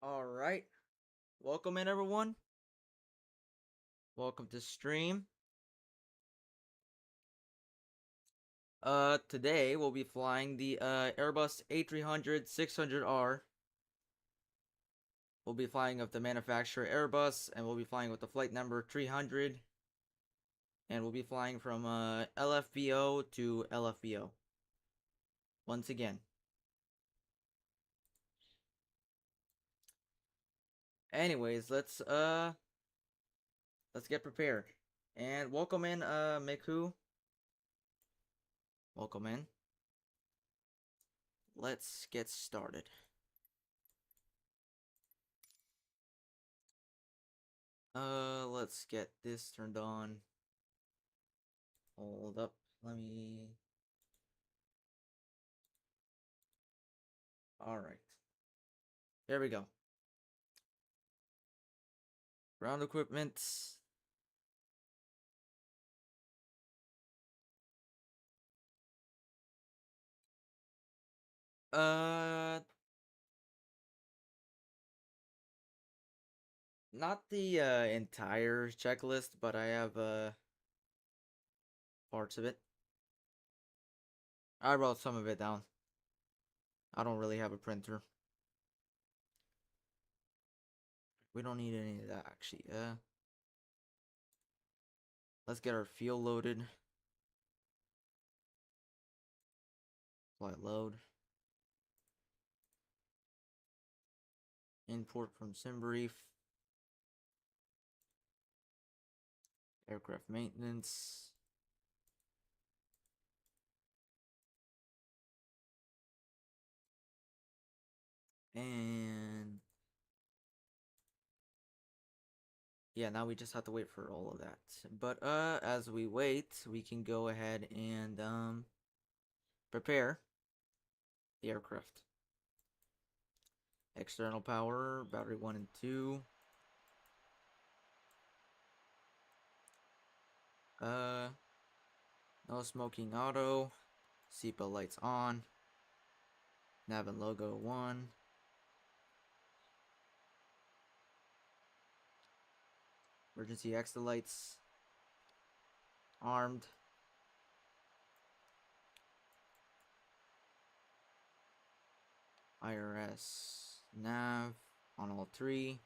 Alright. Welcome in everyone. Welcome to stream. Today we'll be flying the Airbus A300-600R. We'll be flying with the manufacturer Airbus, and we'll be flying with the flight number 300. And we'll be flying from LFBO to LFBO. Once again. Anyways, let's get prepared. And welcome in Miku. Welcome in. Let's get started. Let's get this turned on. Hold up, let me... Alright. There we go. Ground equipment. Not the entire checklist, but I have parts of it. I wrote some of it down. I don't really have a printer. We don't need any of that actually. Let's get our fuel loaded. Flight load. Import from Simbrief. Aircraft maintenance. And yeah, now we just have to wait for all of that. But as we wait, we can go ahead and prepare the aircraft. External power, battery 1 and 2. No smoking auto. Seatbelt lights on. Nav and logo 1. Emergency exit lights. Armed. IRS nav on all 3.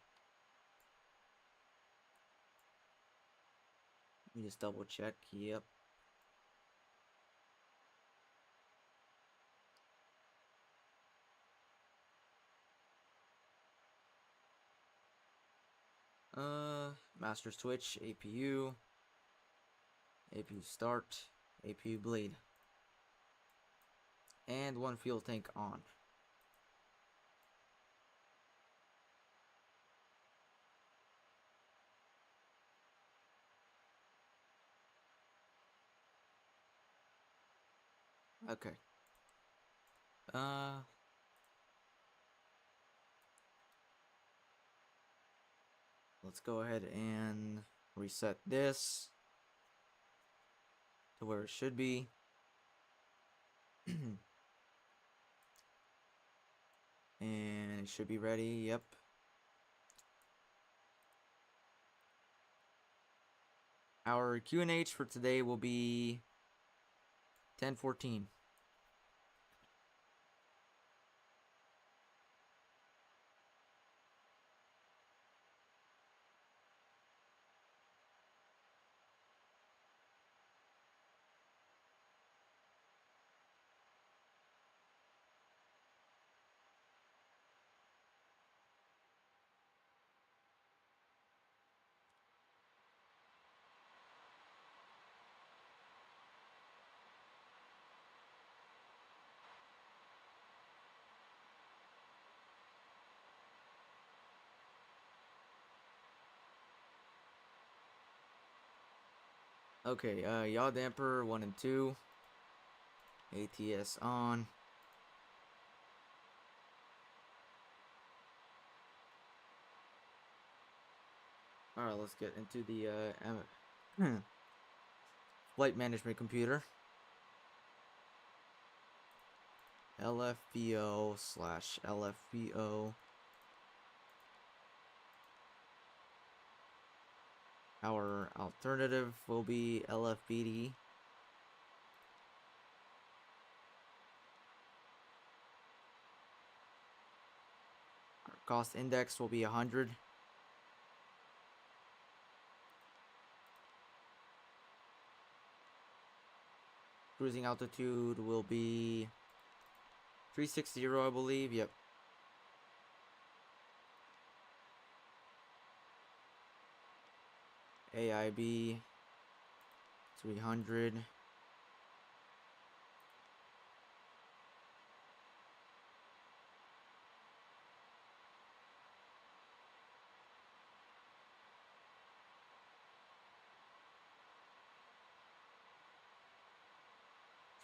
Let me just double check. Yep. Master switch, APU start, APU bleed, and 1 fuel tank on. Okay. Let's go ahead and reset this to where it should be. And it should be ready, yep. Our QNH for today will be 10:14. Okay, yaw damper 1 and 2. ATS on. Alright, let's get into the flight management computer. LFBO/LFBO Our alternative will be LFBD. Our cost index will be 100. Cruising altitude will be 360, I believe. Yep. AIB 300.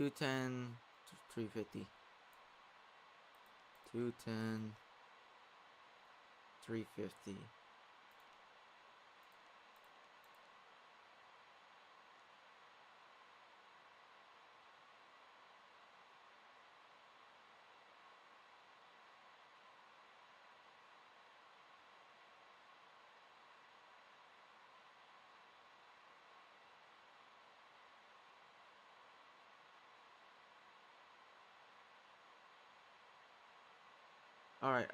$210, $350. $210, $350. Alright,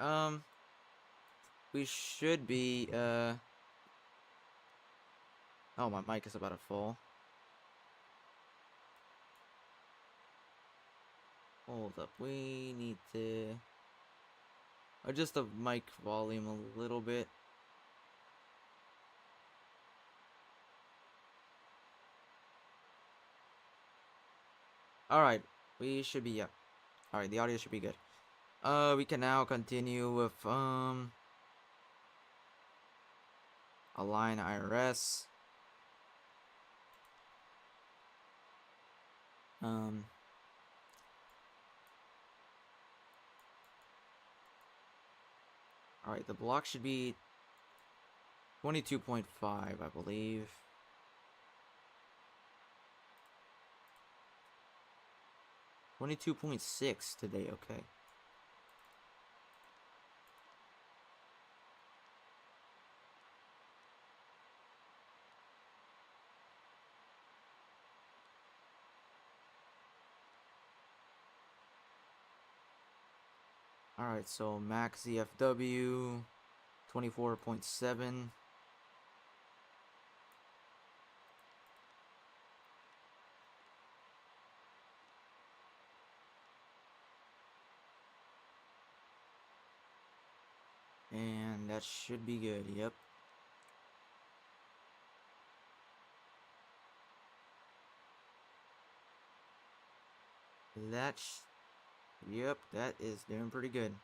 we should be, oh, my mic is about to fall. Hold up, we need to adjust the mic volume a little bit. Alright, we should be, yeah. Alright, the audio should be good. We can now continue with, align IRS. Alright, the block should be 22.5, I believe. 22.6 today, okay. Alright, so max ZFW 24.7. And that should be good, yep. Yep, that is doing pretty good.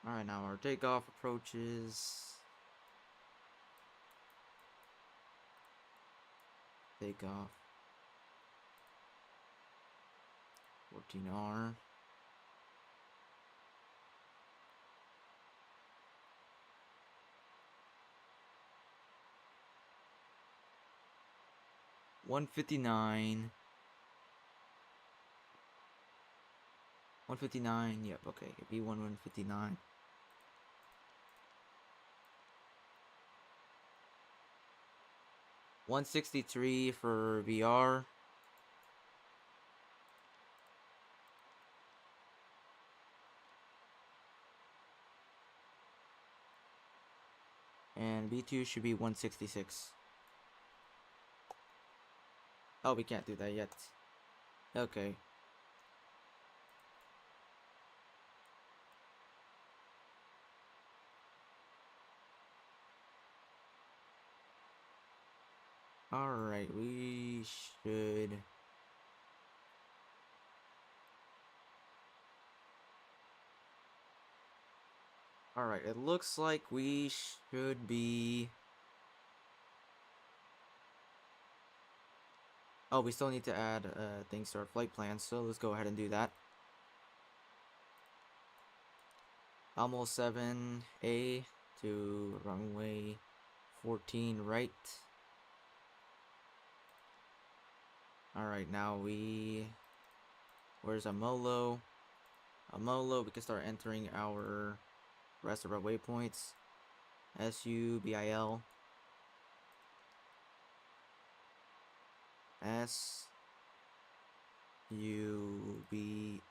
Alright, now our takeoff approaches. Takeoff. 14R. $159. 159, yep, okay, B1 159. $163 for VR. And B2 should be 166. Oh, we can't do that yet. Okay. Alright, we should... Alright, it looks like we should be... Oh, we still need to add things to our flight plan, so let's go ahead and do that. Almost 7A to runway 14 right. Alright, now where's Amolo? Amolo, we can start entering our rest of our waypoints. SUBIL SUBIL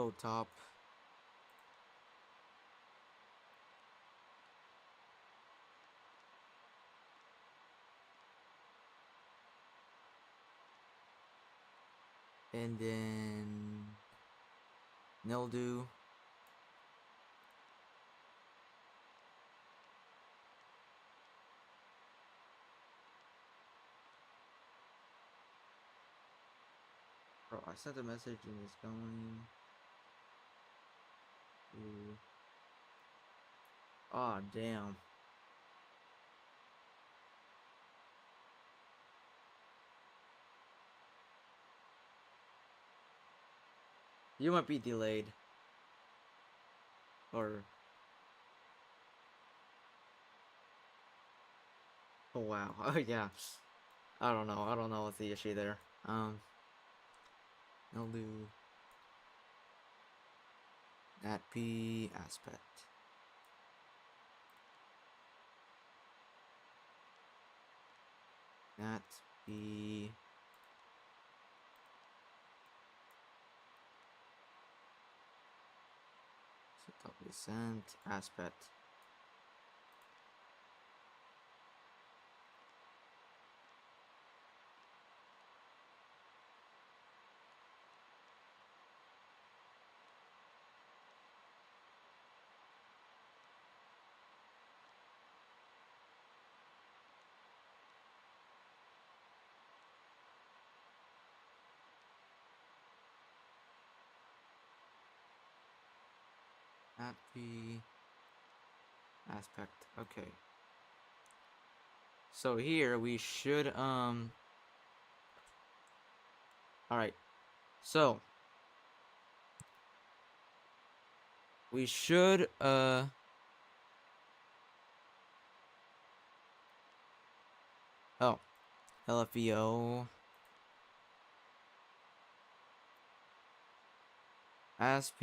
go top. And then Nildu. Bro, I sent a message and it's going to... Aw, oh, damn. You might be delayed. Or... Oh, wow. Oh, yeah. I don't know. I don't know what's the issue there. I'll do... That P aspect. That P... Top descent aspect. That P aspect. Okay. So here we should alright. So we should oh, LFBO ASP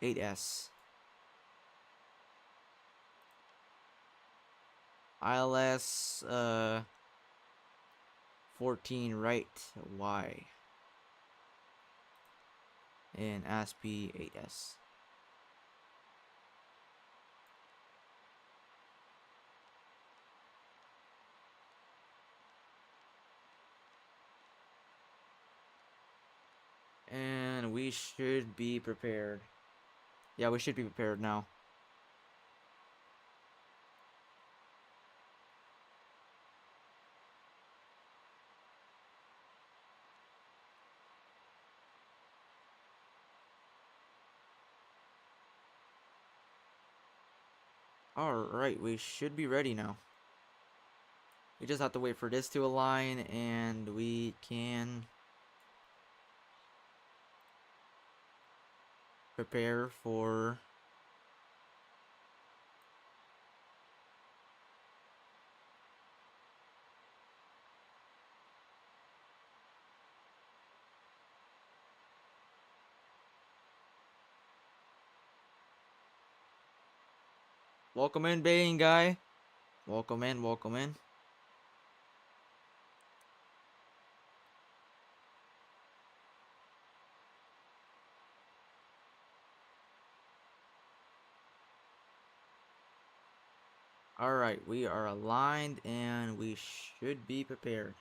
8S ILS 14 right Y and ASP 8S. And we should be prepared. Yeah, we should be prepared now. Alright, we should be ready now. We just have to wait for this to align and we can prepare for welcome in, Baying guy. Welcome in, welcome in. Alright, we are aligned and we should be prepared.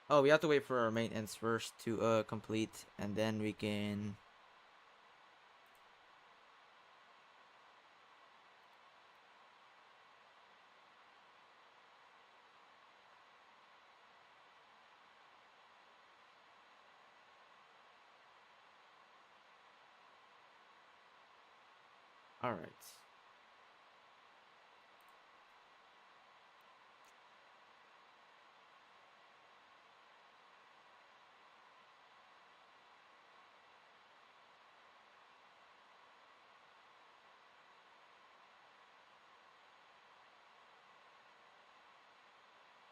Oh, we have to wait for our maintenance first to complete and then we can... Alright.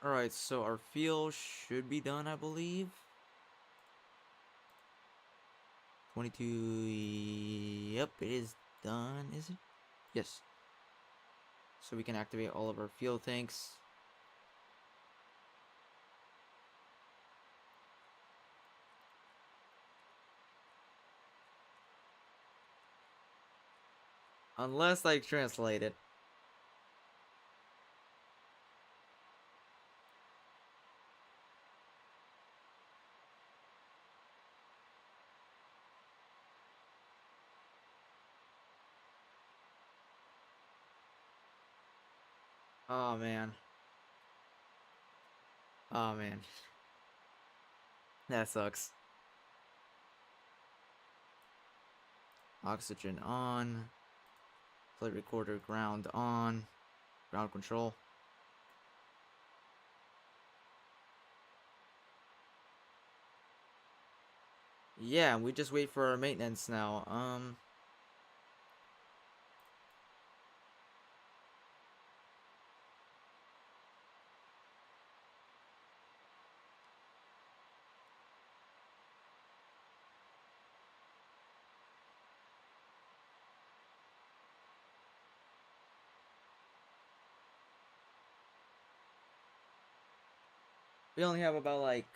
Alright, so our fuel should be done, I believe. 22, yep, it is done, is it? Yes. So we can activate all of our fuel tanks. Unless I translate it. Oh man. Oh man. That sucks. Oxygen on. Flight recorder ground on. Ground control. Yeah, we just wait for our maintenance now. We only have about like,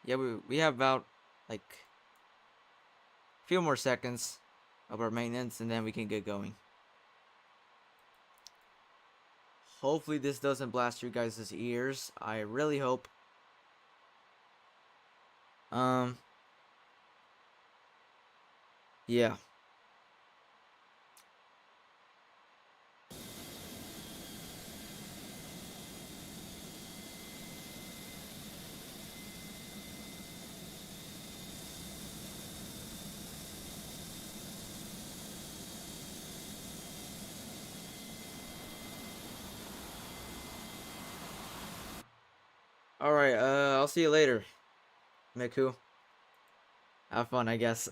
yeah, we have about like a few more seconds of our maintenance and then we can get going. Hopefully this doesn't blast you guys' ears. I really hope. Yeah. Alright, I'll see you later, Miku. Have fun, I guess.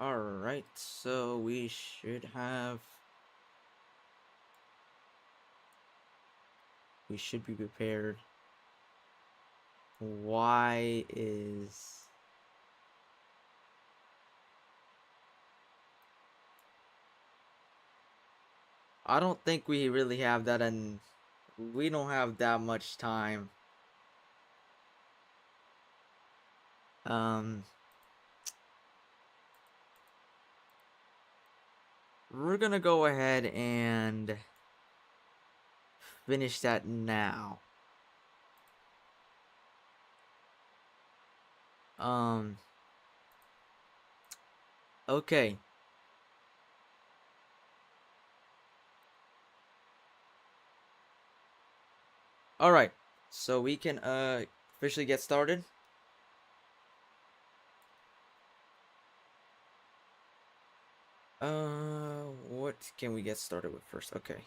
Alright, so we should have... We should be prepared. Why is... I don't think we really have that, and we don't have that much time. We're gonna go ahead and finish that now. Okay. Alright, so we can officially get started. What can we get started with first? Okay.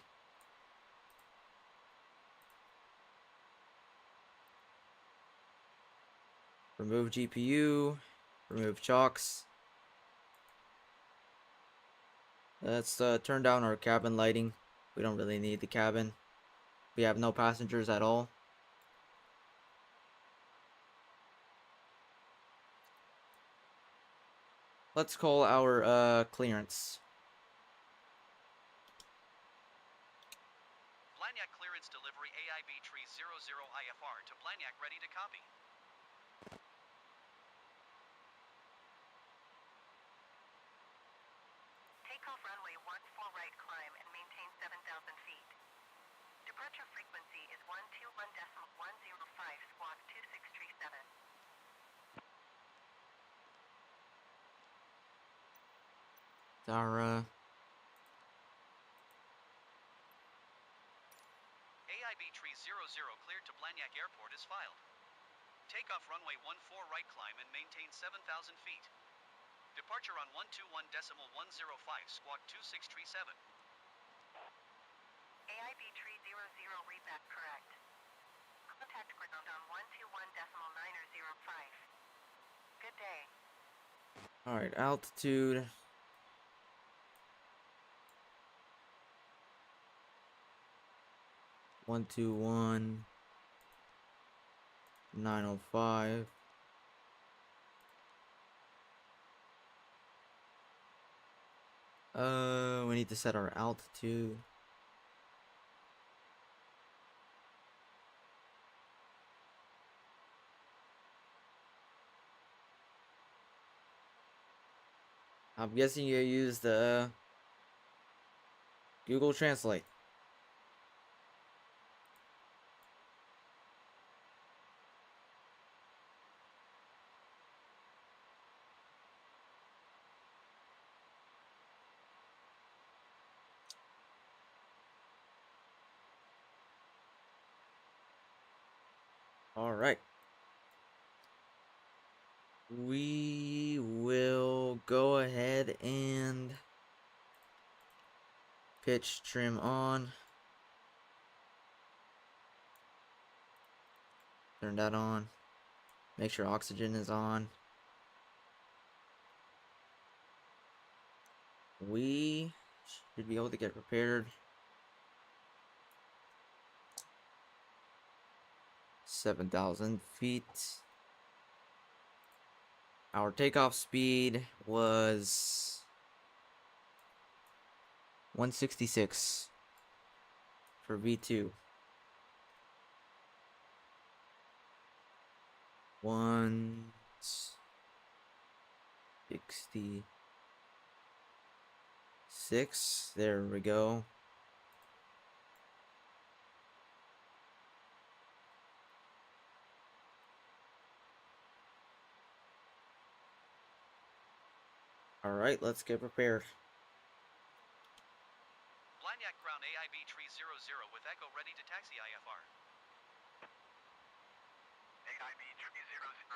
Remove GPU, remove chocks. Let's turn down our cabin lighting. We don't really need the cabin. We have no passengers at all. Let's call our clearance. Blagnac clearance delivery A300-600R to Blagnac, ready to copy. Takeoff runway 14 right climb and maintain 7,000 feet. Departure frequency is 121.105 squawk 2637. Our AIB 300 cleared to Blagnac Airport is filed. Takeoff runway 14 right climb and maintain 7,000 feet. Departure on 121.105 squawk 2637. AIB 300 readback correct. Contact ground on 121.905. Good day. Alright, altitude. 121 905. We need to set our altitude. I'm guessing you use the Google Translate. All right. We will go ahead and pitch trim on. Turn that on. Make sure oxygen is on. We should be able to get prepared. 7,000 feet. Our takeoff speed was 166 for V2. 166. There we go. All right, let's get prepared. Blagnac ground AIB 300 with Echo ready to taxi IFR. AIB 300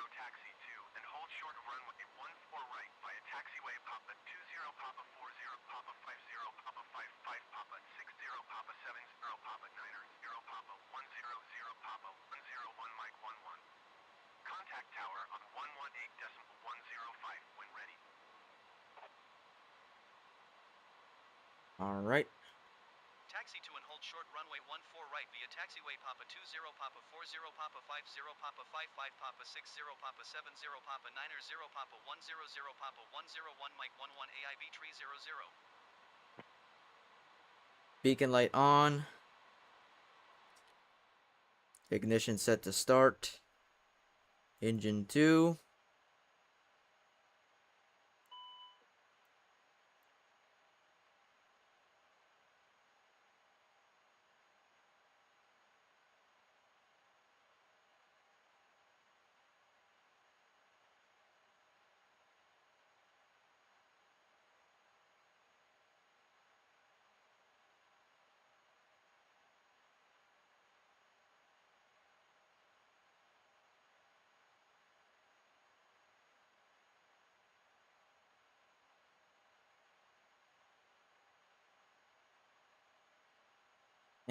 taxi 2 and hold short of runway 14 right via taxiway Papa 20 Papa 40 Papa 50 Papa 55 Papa 60 Papa 70 Papa 90 Papa 100 Papa 101 Mike 11. Contact tower on 118.105 when ready. All right. Taxi to and hold short runway 14 right via taxiway Papa 20 Papa 40 Papa 50 Papa 55 Papa 60 Papa 70 Papa 90 Papa 100 Papa 101 Mike 11 AIB 300. Beacon light on. Ignition set to start. Engine 2.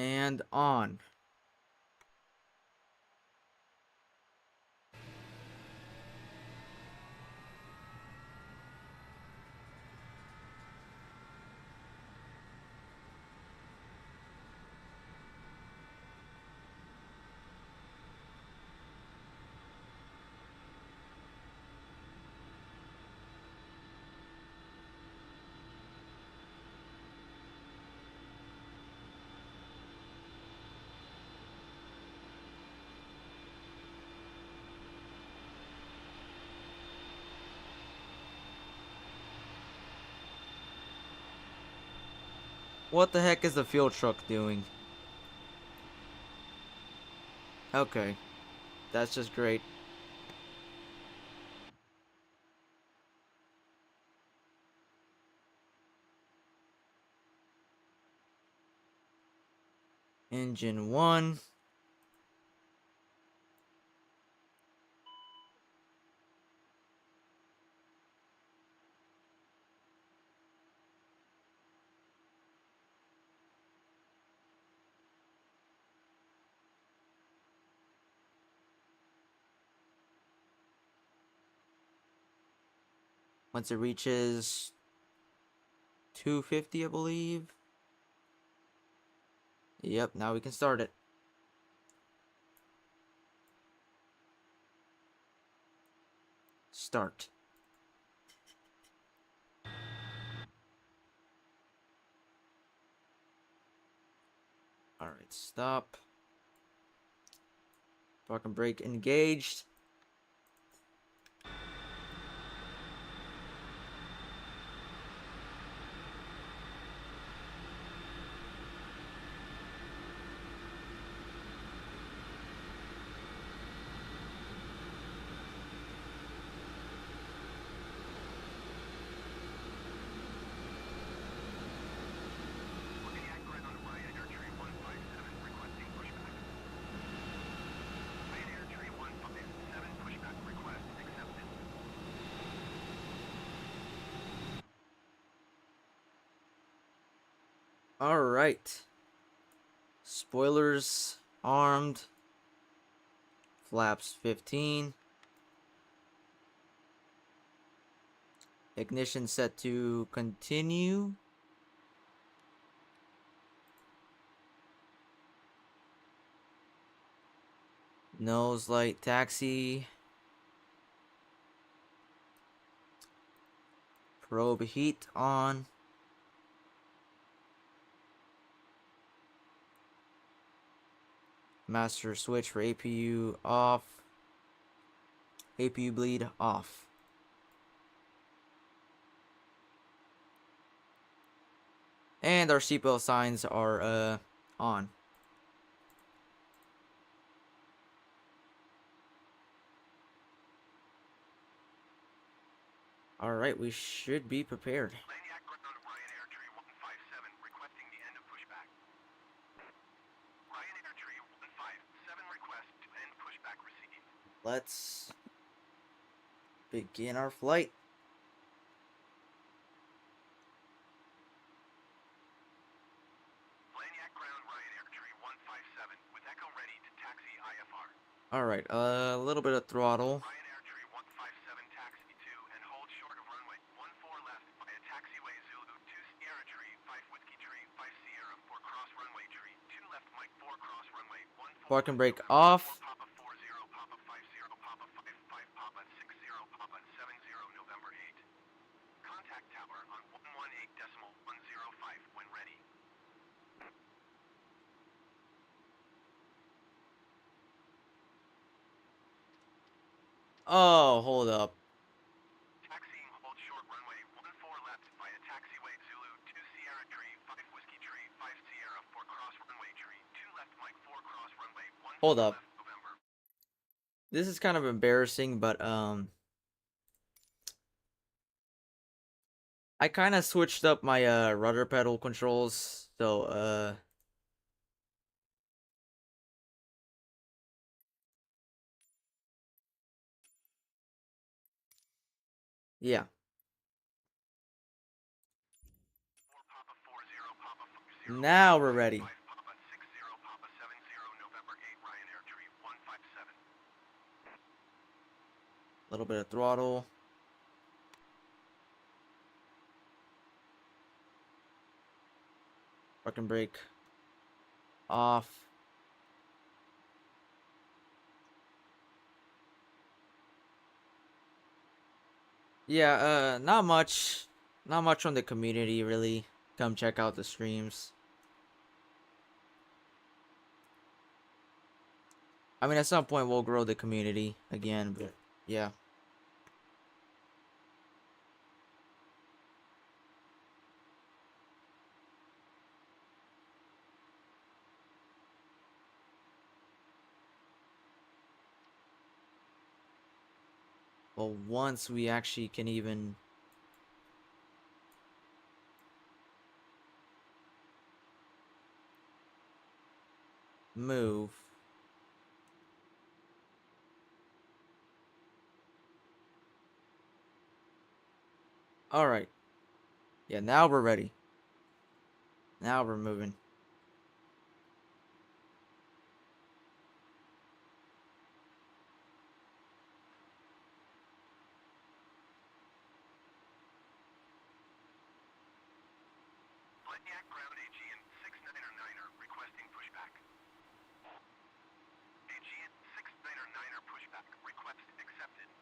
And on. What the heck is the fuel truck doing? Okay. That's just great. Engine 1. Once it reaches 250, I believe. Yep, now we can start it. start. Alright, stop. Parking brake engaged. Alright. Spoilers armed. Flaps 15. Ignition set to continue. Nose light taxi. Probe heat on. Master switch for APU off. APU bleed off. And our seatbelt signs are on. Alright, we should be prepared. Let's begin our flight. Alright, a little bit of throttle. Parking brake off. Oh, hold up. Taxiing, hold short runway 14 left via taxiway Zulu 2 Sierra Tree 5 Whiskey Tree 5 Sierra 4 cross runway tree 2 left Mike 4 cross runway 1 Hold up. left November. This is kind of embarrassing, but I kind of switched up my rudder pedal controls, so yeah. Now we're ready. A little bit of throttle. Parking brake off. Yeah, not much on the community really. Come check out the streams. I mean, at some point we'll grow the community again, but yeah. Well, once we actually can even move. Alright. Yeah, now we're ready. Now we're moving. Blagnac ground Aegean 69er requesting pushback. Aegean 69er pushback request accepted.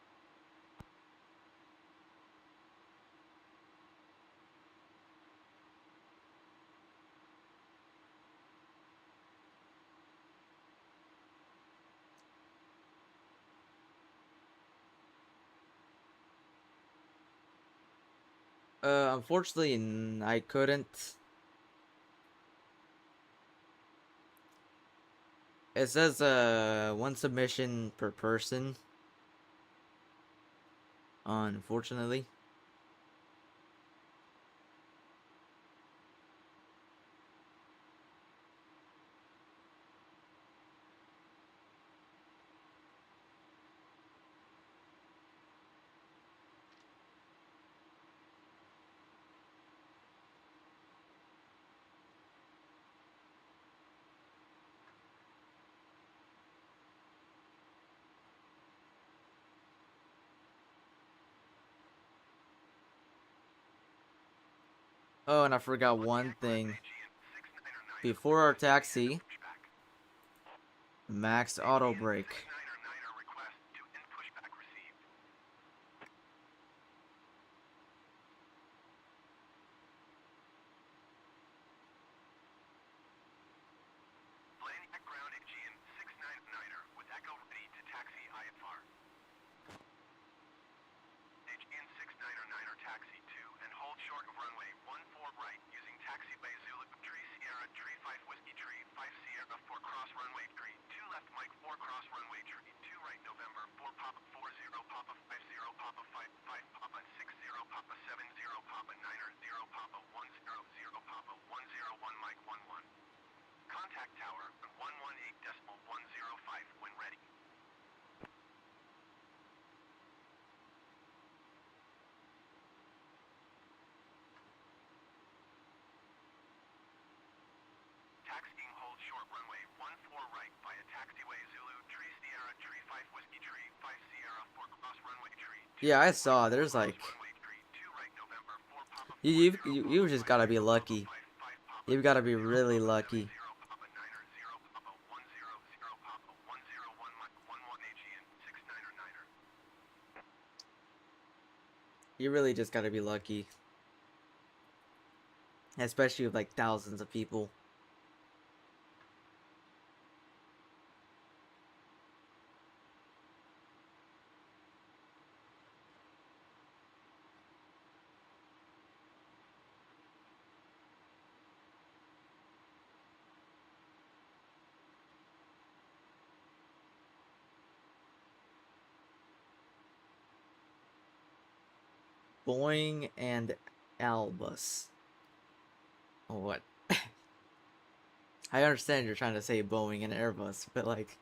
Unfortunately, I couldn't. It says one submission per person. Unfortunately. Oh, and I forgot one thing. Before our taxi, max auto brake. Yeah, I saw. There's like you just gotta be lucky. You've gotta be really lucky. You really just gotta be lucky, especially with like thousands of people. Boeing and Albus. What? I understand you're trying to say Boeing and Airbus, but like,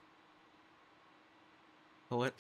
what?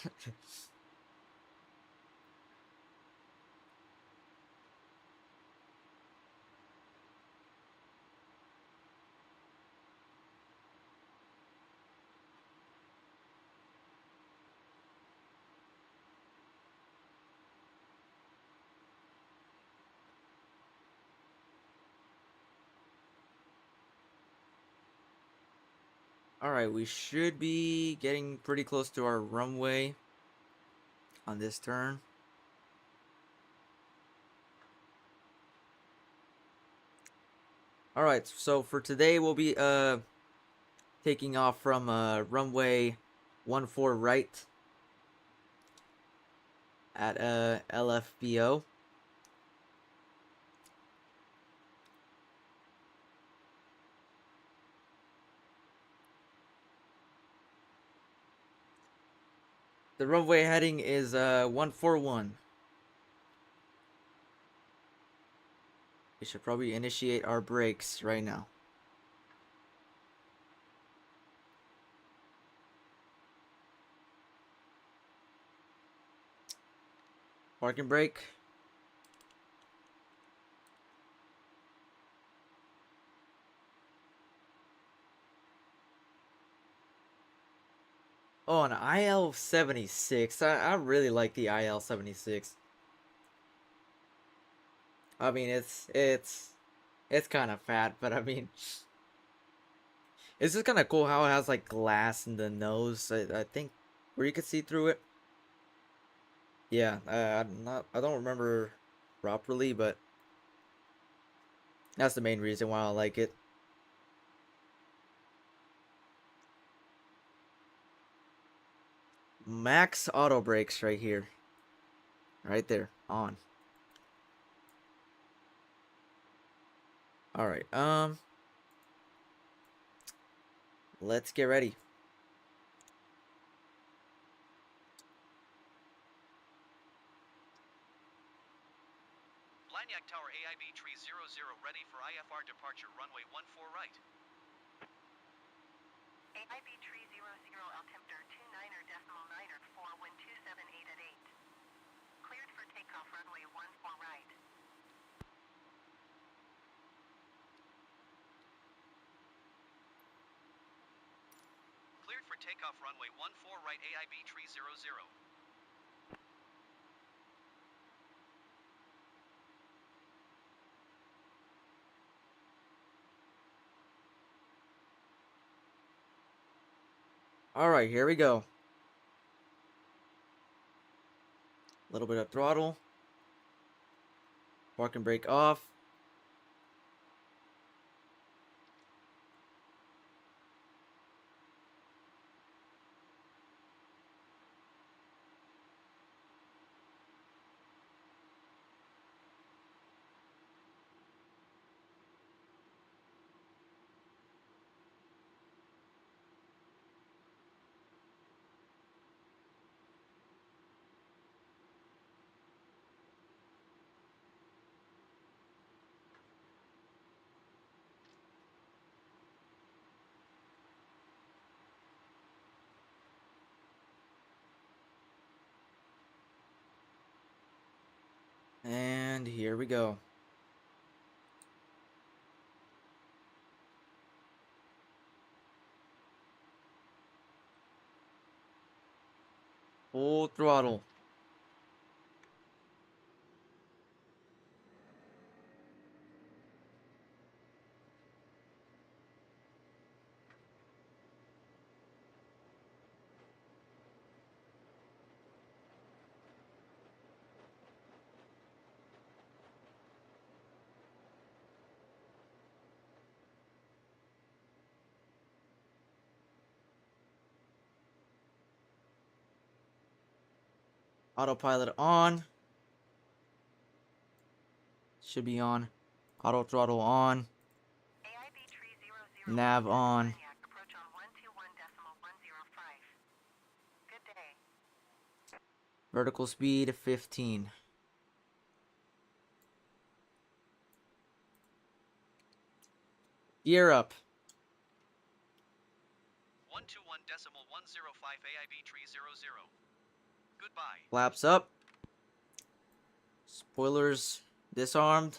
Alright, we should be getting pretty close to our runway on this turn. Alright, so for today we'll be taking off from runway 14 right at LFBO. The runway heading is 141. We should probably initiate our brakes right now. Parking brake. Oh, an IL-76. I really like the IL-76. I mean, it's kind of fat, but I mean, it's just kind of cool how it has like glass in the nose. I think where you could see through it. Yeah, I don't remember properly, but that's the main reason why I like it. Max auto brakes right here. Right there. On. All right. Let's get ready. Blagnac Tower AIB 300 ready for IFR departure runway 14 right. AIB 300 altimeter 29.9 wind 278 at 8. Cleared for takeoff runway 14 right. Cleared for takeoff runway 14 right AIB 300. All right, here we go. A little bit of throttle. Park and brake off. And here we go. Full throttle. Autopilot on. Should be on. Auto throttle on. AIB 300 Nav on. Blagnac, approach on 121.105. Good day. Vertical speed 15. Gear up. 121.105 AIB 300. Goodbye. Flaps up. Spoilers disarmed.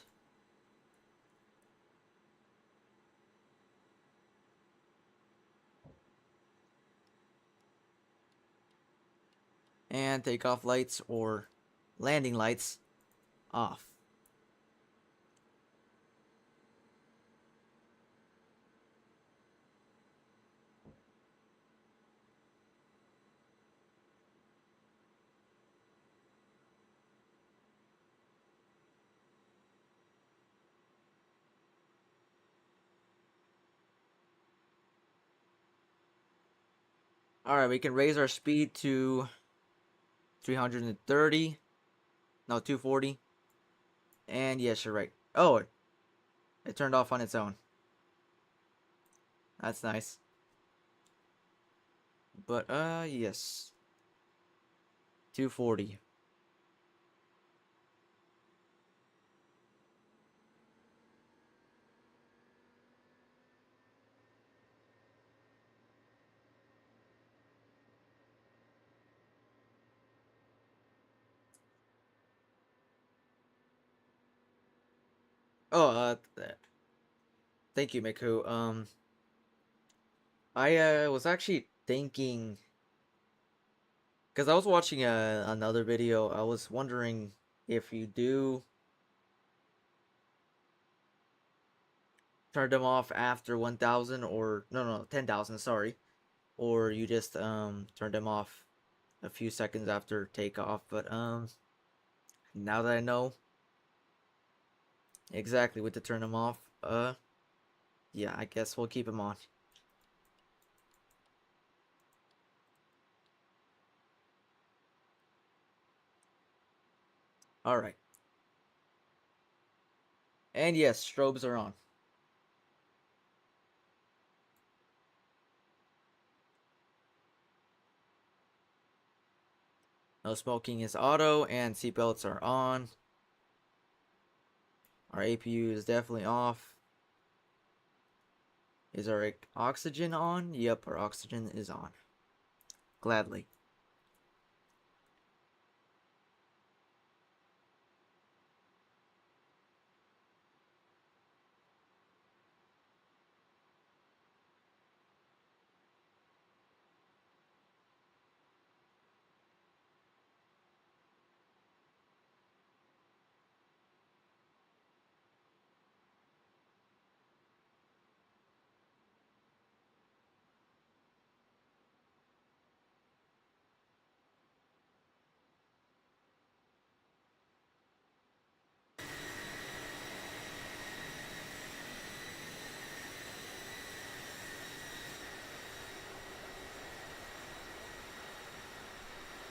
And takeoff lights or landing lights off. Alright, we can raise our speed to 330. No, 240. And yes, you're right. Oh, it turned off on its own. That's nice. But, yes. 240. Oh, thank you, Miku. I was actually thinking, because I was watching another video. I was wondering if you do turn them off after 1,000 or no 10,000, sorry, or you just turn them off a few seconds after takeoff. But now that I know exactly what to turn them off, yeah, I guess we'll keep them on. All right. And yes, strobes are on. No smoking is auto, and seatbelts are on. Our APU is definitely off. Is our oxygen on? Yep, our oxygen is on. Gladly.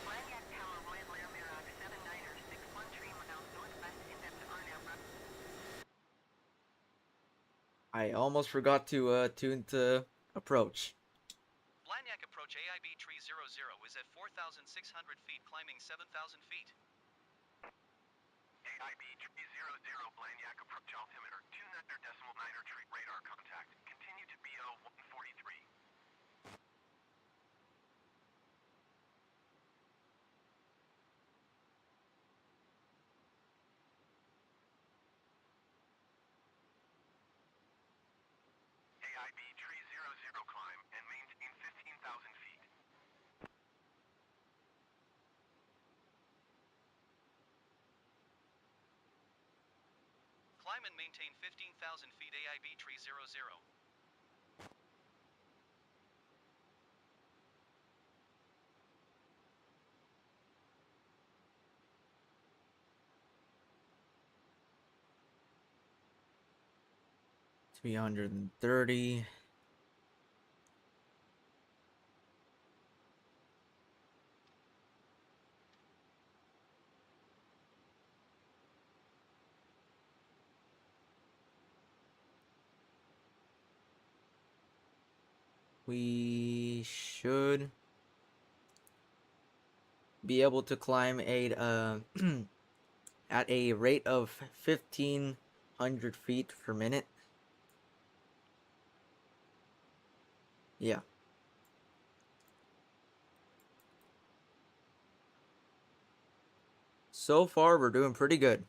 Lanyard Tower, Royal Air Mirage 79er 613 miles northwest into Arnhem Road. I almost forgot to tune to approach. Blagnac approach AIB 300 is at 4,600 feet, climbing 7,000 feet. AIB 300 Blagnac approach altimeter 29.9 tree radar contact. Continue to BO 143. AIB 300 climb and maintain 15,000 feet. Climb and maintain 15,000 feet AIB 300. $330. We should be able to climb at a rate of 1,500 feet per minute. Yeah. So far, we're doing pretty good.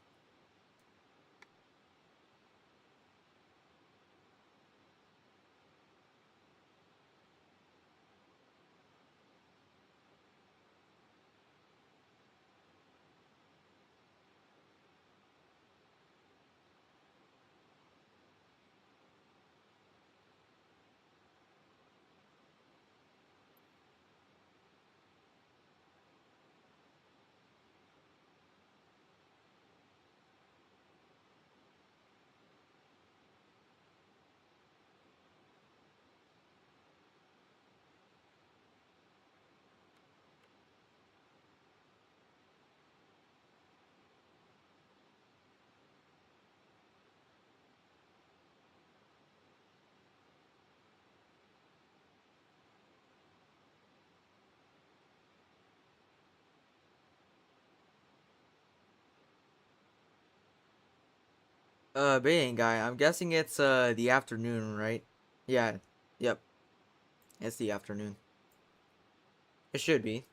Bang guy, I'm guessing it's the afternoon, right? Yeah. Yep. It's the afternoon. It should be.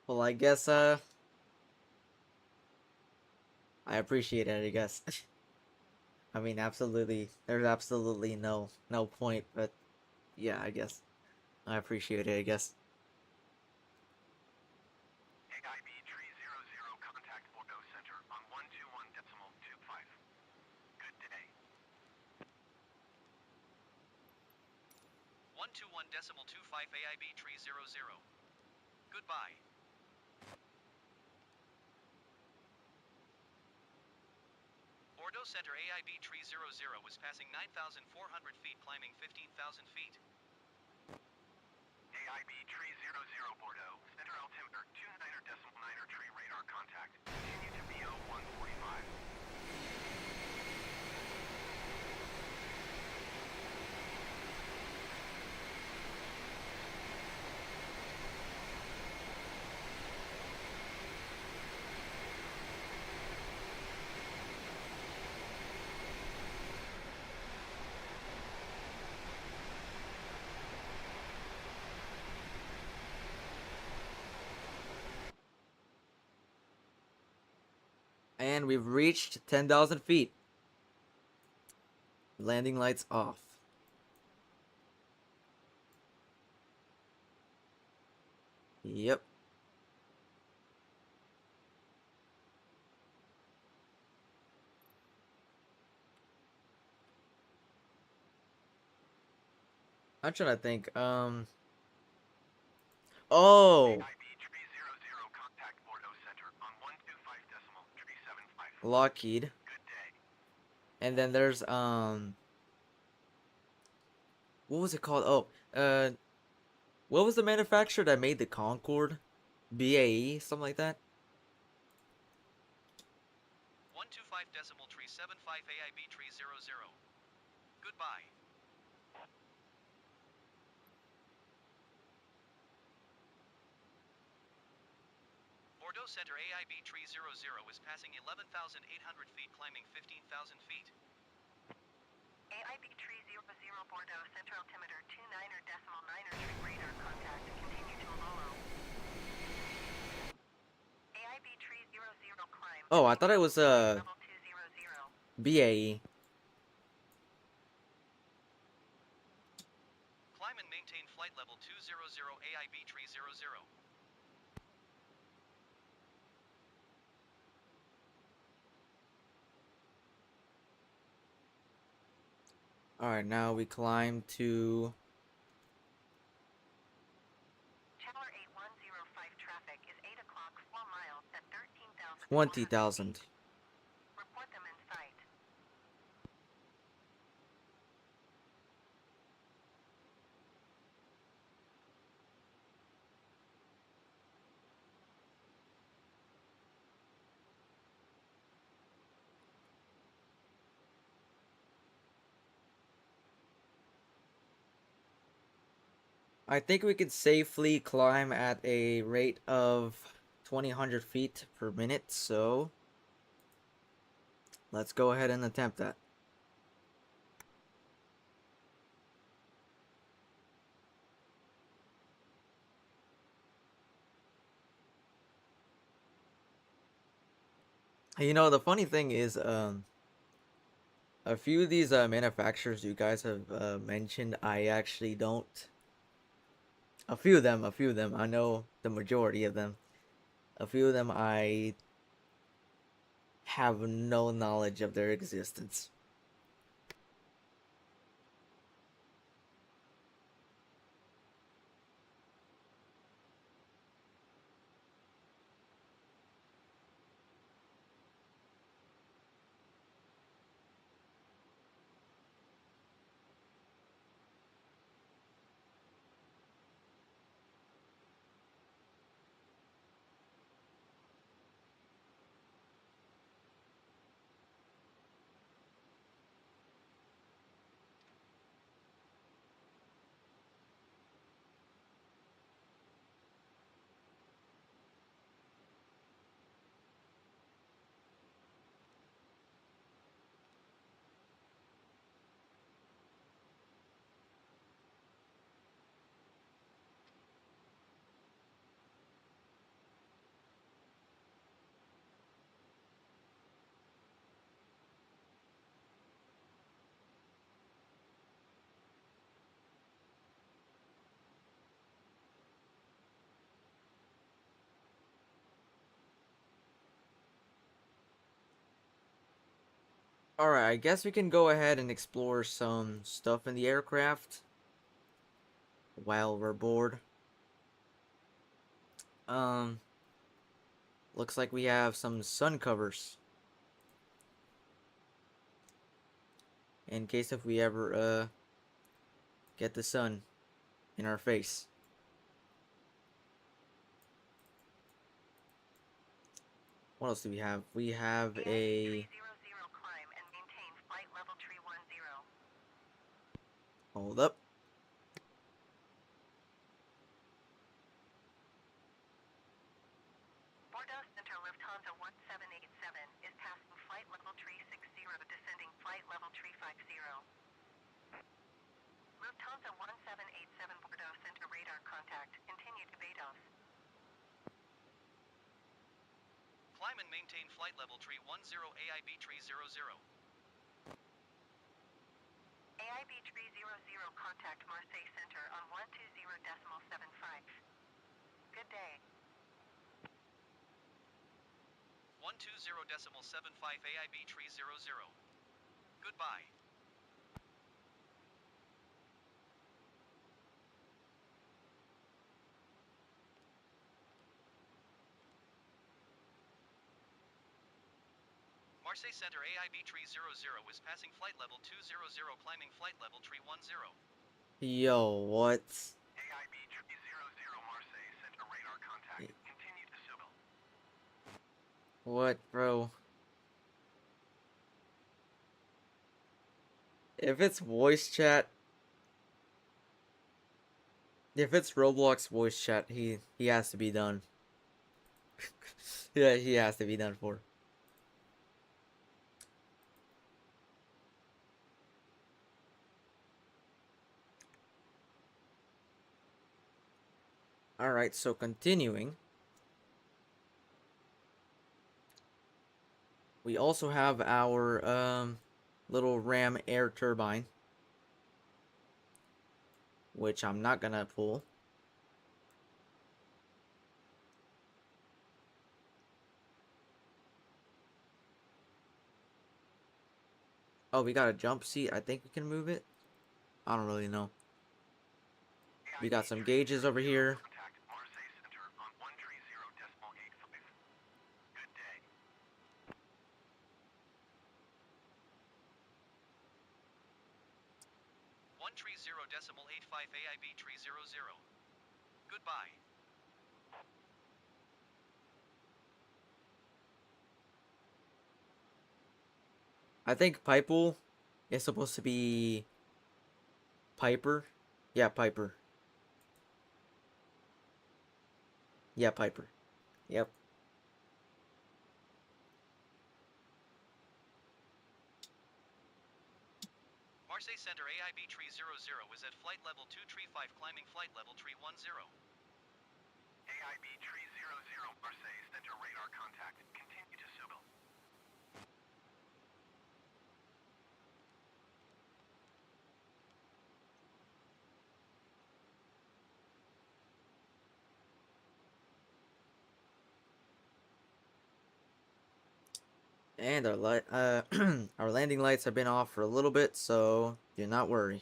Well, I guess I appreciate it, I guess. I mean, absolutely. There's absolutely no point, but yeah, I guess. I appreciate it, I guess. AIB 300 contact Bordeaux Center on 121.25. Good day. 121.25 AIB 300. Goodbye. Bordeaux Center AIB 300 is passing 9,400 feet, climbing 15,000 feet. AIB 300 Bordeaux, center altimeter 29.9er tree radar contact. Continue to BO 145. And we've reached 10,000 feet. Landing lights off. Yep. I'm trying to think. Oh, AIB 300 contact Bordeaux Center on 125.375. Lockheed. Good day. And then there's what was it called? Oh, what was the manufacturer that made the Concorde? BAE, something like that. 125.375 AIB 300. Goodbye. Bordeaux Center AIB 300 is passing 11,800 feet, climbing 15,000 feet. AIB 300 Bordeaux, center altimeter 29.9er tree radar contact. Continue to Lolo. AIB 300 climb. Oh, I thought it was Level 200. BAE. Climb and maintain flight level 200 AIB 300. All right, now we climb to Tower 8105 traffic is 8 o'clock, 4 miles at 13,000. 20,000. Report them in sight. I think we could safely climb at a rate of 2,000 feet per minute, so let's go ahead and attempt that. You know, the funny thing is, a few of these manufacturers you guys have mentioned, I actually don't. A few of them. I know the majority of them. A few of them I have no knowledge of their existence. Alright, I guess we can go ahead and explore some stuff in the aircraft while we're bored. Um, Looks like we have some sun covers. in case if we ever get the sun in our face. What else do we have? We have a... 300, climb and maintain flight level tree 10. Hold up. Bordeaux Center Lufthansa 1787 is passing flight level tree 60, descending flight level tree 50. Lufthansa 1787 Bordeaux Center radar contact. Continue to Bedos. Climb and maintain flight level tree 10 AIB tree 00. AIB tree 00 contact Marseille Center on 120.75. Good day. 120.75 AIB tree 00. Goodbye. Marseille Center AIB tree 00 is passing flight level 200, climbing flight level tree 10. Yo, what? AIB tree 00 Marseille Center radar contact. Continue to Seville. What, bro? If it's voice chat, if it's Roblox voice chat, he has to be done. Yeah, he has to be done for. Alright, so continuing. We also have our little ram air turbine, which I'm not gonna pull. Oh, we got a jump seat. I think we can move it. I don't really know. We got some gauges over here. Contact Marseille Center on 130.85. Good day. 130.85 AIB tree 00. Goodbye. I think Pipe is supposed to be Piper. Yeah, Piper. Yeah, Piper. Yep. Marseille Center AIB tree 00 is at flight level 2 tree 5, climbing flight level tree 10. AIB tree 00 Marseille Center radar contact. Continue to Seville. And our light, our landing lights have been off for a little bit, so do not worry.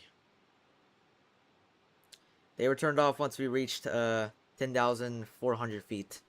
They were turned off once we reached 10,400 feet.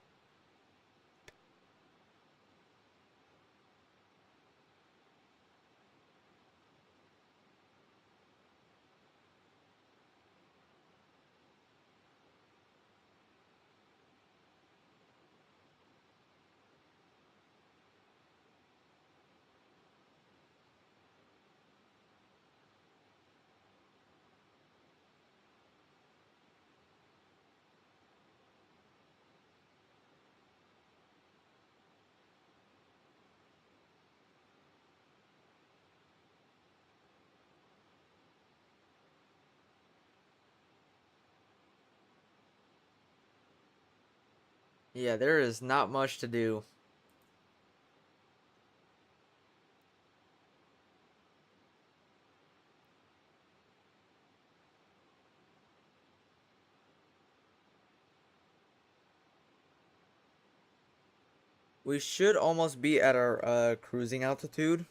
Yeah, there is not much to do. We should almost be at our cruising altitude.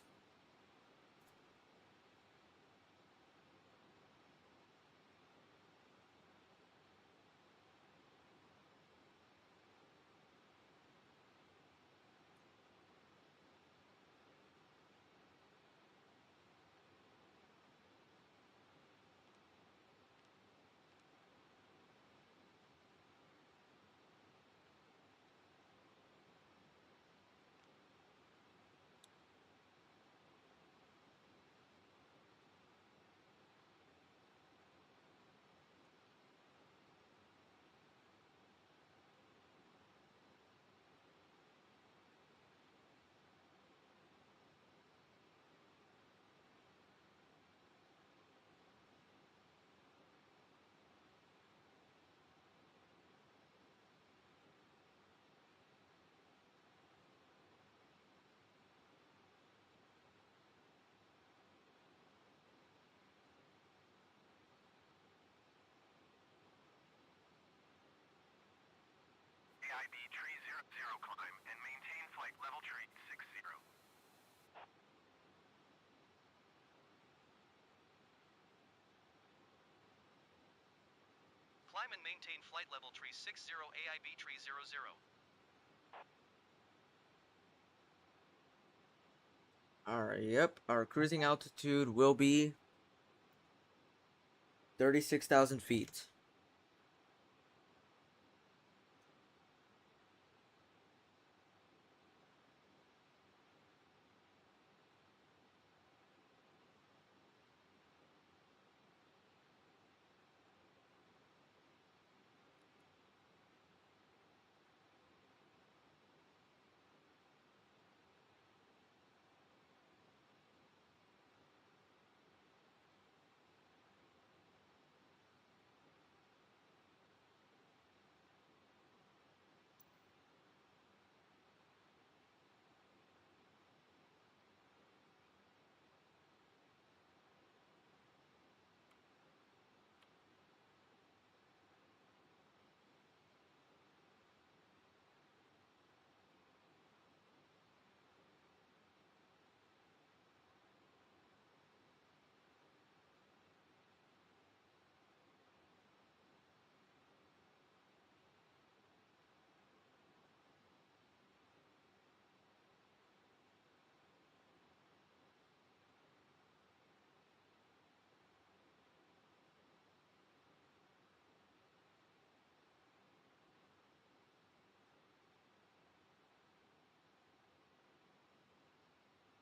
Climb and maintain flight level tree 60 AIB tree 00. Alright, yep. Our cruising altitude will be 36,000 feet.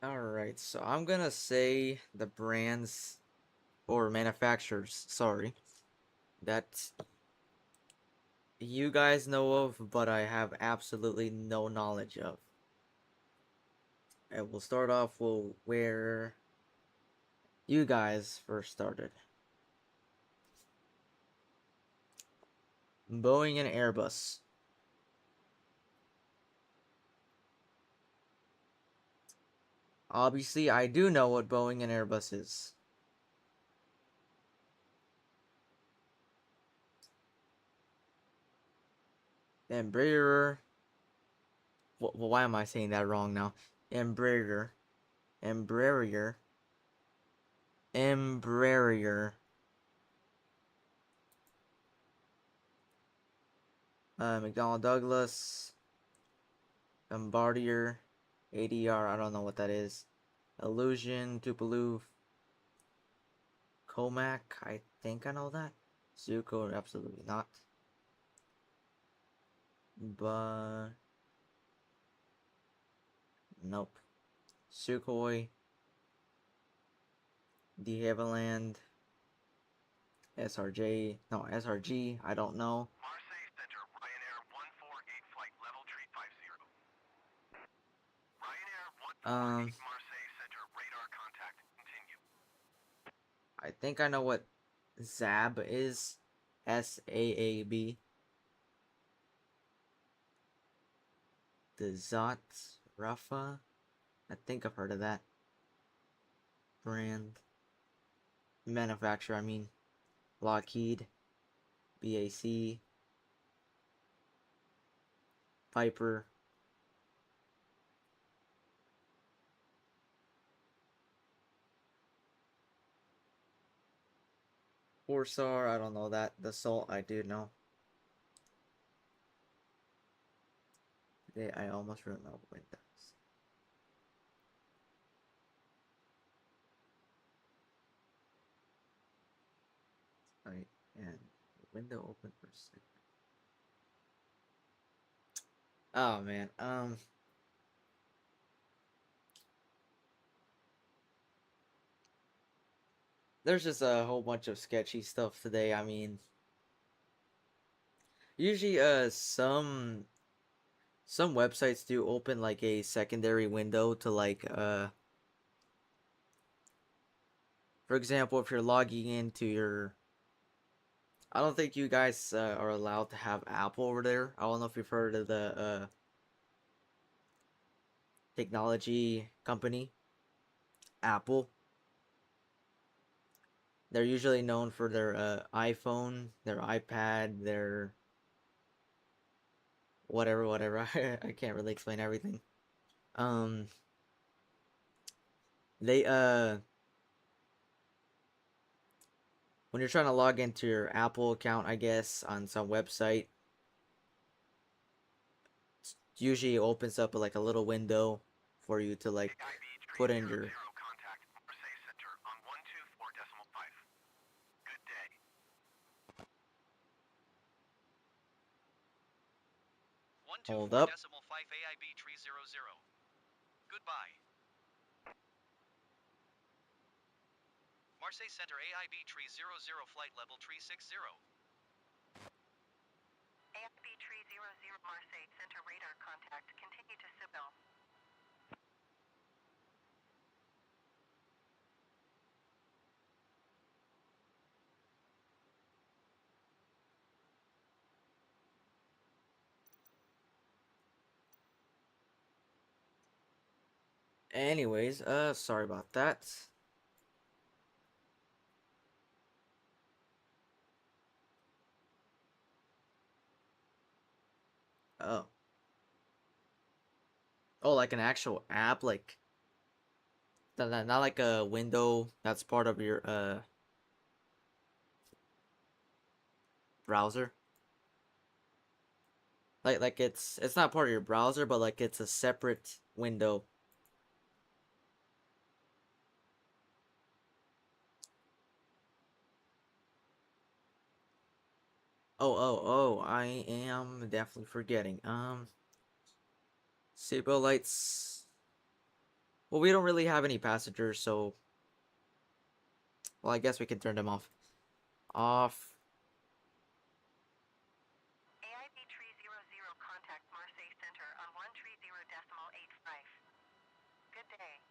Alright, so I'm gonna say the brands or manufacturers, sorry, that you guys know of, but I have absolutely no knowledge of. And we'll start off with where you guys first started. Boeing and Airbus. Obviously, I do know what Boeing and Airbus is. Embraer. Why am I saying that wrong now? Embraer. Embraer. Embraer. McDonnell Douglas. Bombardier. ADR. I don't know what that is. Illusion. Tupolev. Comac. I think I know that. Zuko. Absolutely not. But nope. Sukhoi. De Havilland. SRJ. No, SRG. I don't know. Marseille Center, Ryanair 148 flight level tree 50. Ryanair 148 Marseille Center, radar contact, continue. I think I know what Zab is. SAAB. The Zot Rafa. I think I've heard of that brand. Manufacturer, I mean. Lockheed. BAC. Piper. Corsar, I don't know that. The Salt, I do know. Today, I almost wrote no Windows. Right, and window open for a second. Oh man, there's just a whole bunch of sketchy stuff today. I mean, usually some websites do open like a secondary window to like for example, if you're logging into your, I don't think you guys are allowed to have Apple over there. I don't know if you've heard of the technology company Apple. They're usually known for their iPhone, their iPad, their whatever. I can't really explain everything. Um, they when you're trying to log into your Apple account, I guess, on some website, usually opens up like a little window for you to like put in your. contact Marseille Center on 124.5. Good day. 124.5 Hold up. AIB 300. Goodbye. Marseille Center AIB 300 flight level 360. AIB 300 Marseille Center radar contact. Continue to Sibyl. Anyways, sorry about that. Oh. Oh, like an actual app, like not like a window that's part of your browser. Like it's not part of your browser, but like it's a separate window. Oh, I am definitely forgetting. Seatbelt lights. Well, we don't really have any passengers, so well, I guess we can turn them off. Off. AIB 300 contact Marseille Center on 130.85. Good day.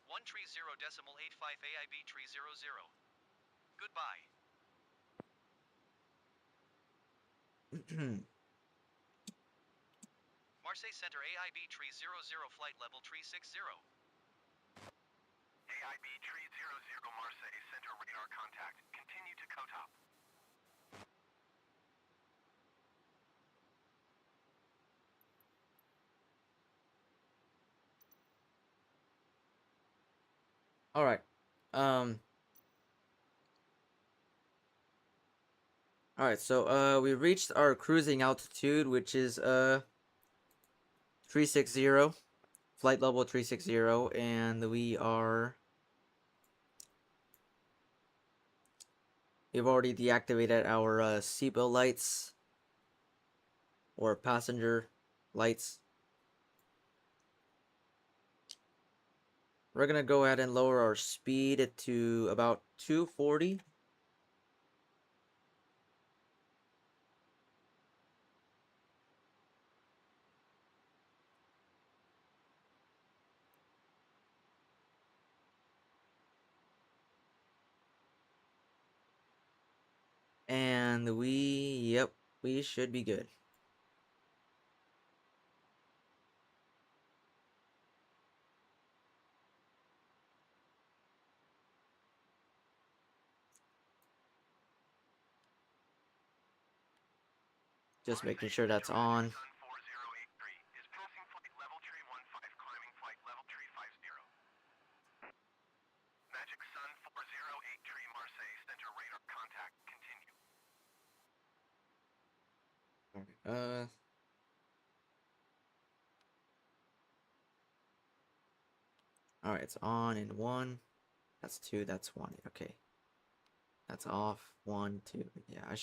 130.85 AIB 300. Goodbye. Marseille Center AIB 300 flight level 360. AIB 300 Marseille Center radar contact. Continue to COTOP. All right. All right. So we reached our cruising altitude, which is 360, flight level 360, and we've already deactivated our seatbelt lights or passenger lights. We're gonna go ahead and lower our speed to about 240. And yep, we should be good. Just making sure that's on. Sun 4083 is passing flight level 315, climbing flight level 350. Magic Sun 4083 Marseille Center radar contact. Continue. All right, it's on in 1. That's 2. That's 1. Okay, that's off. 1, 2. Yeah, I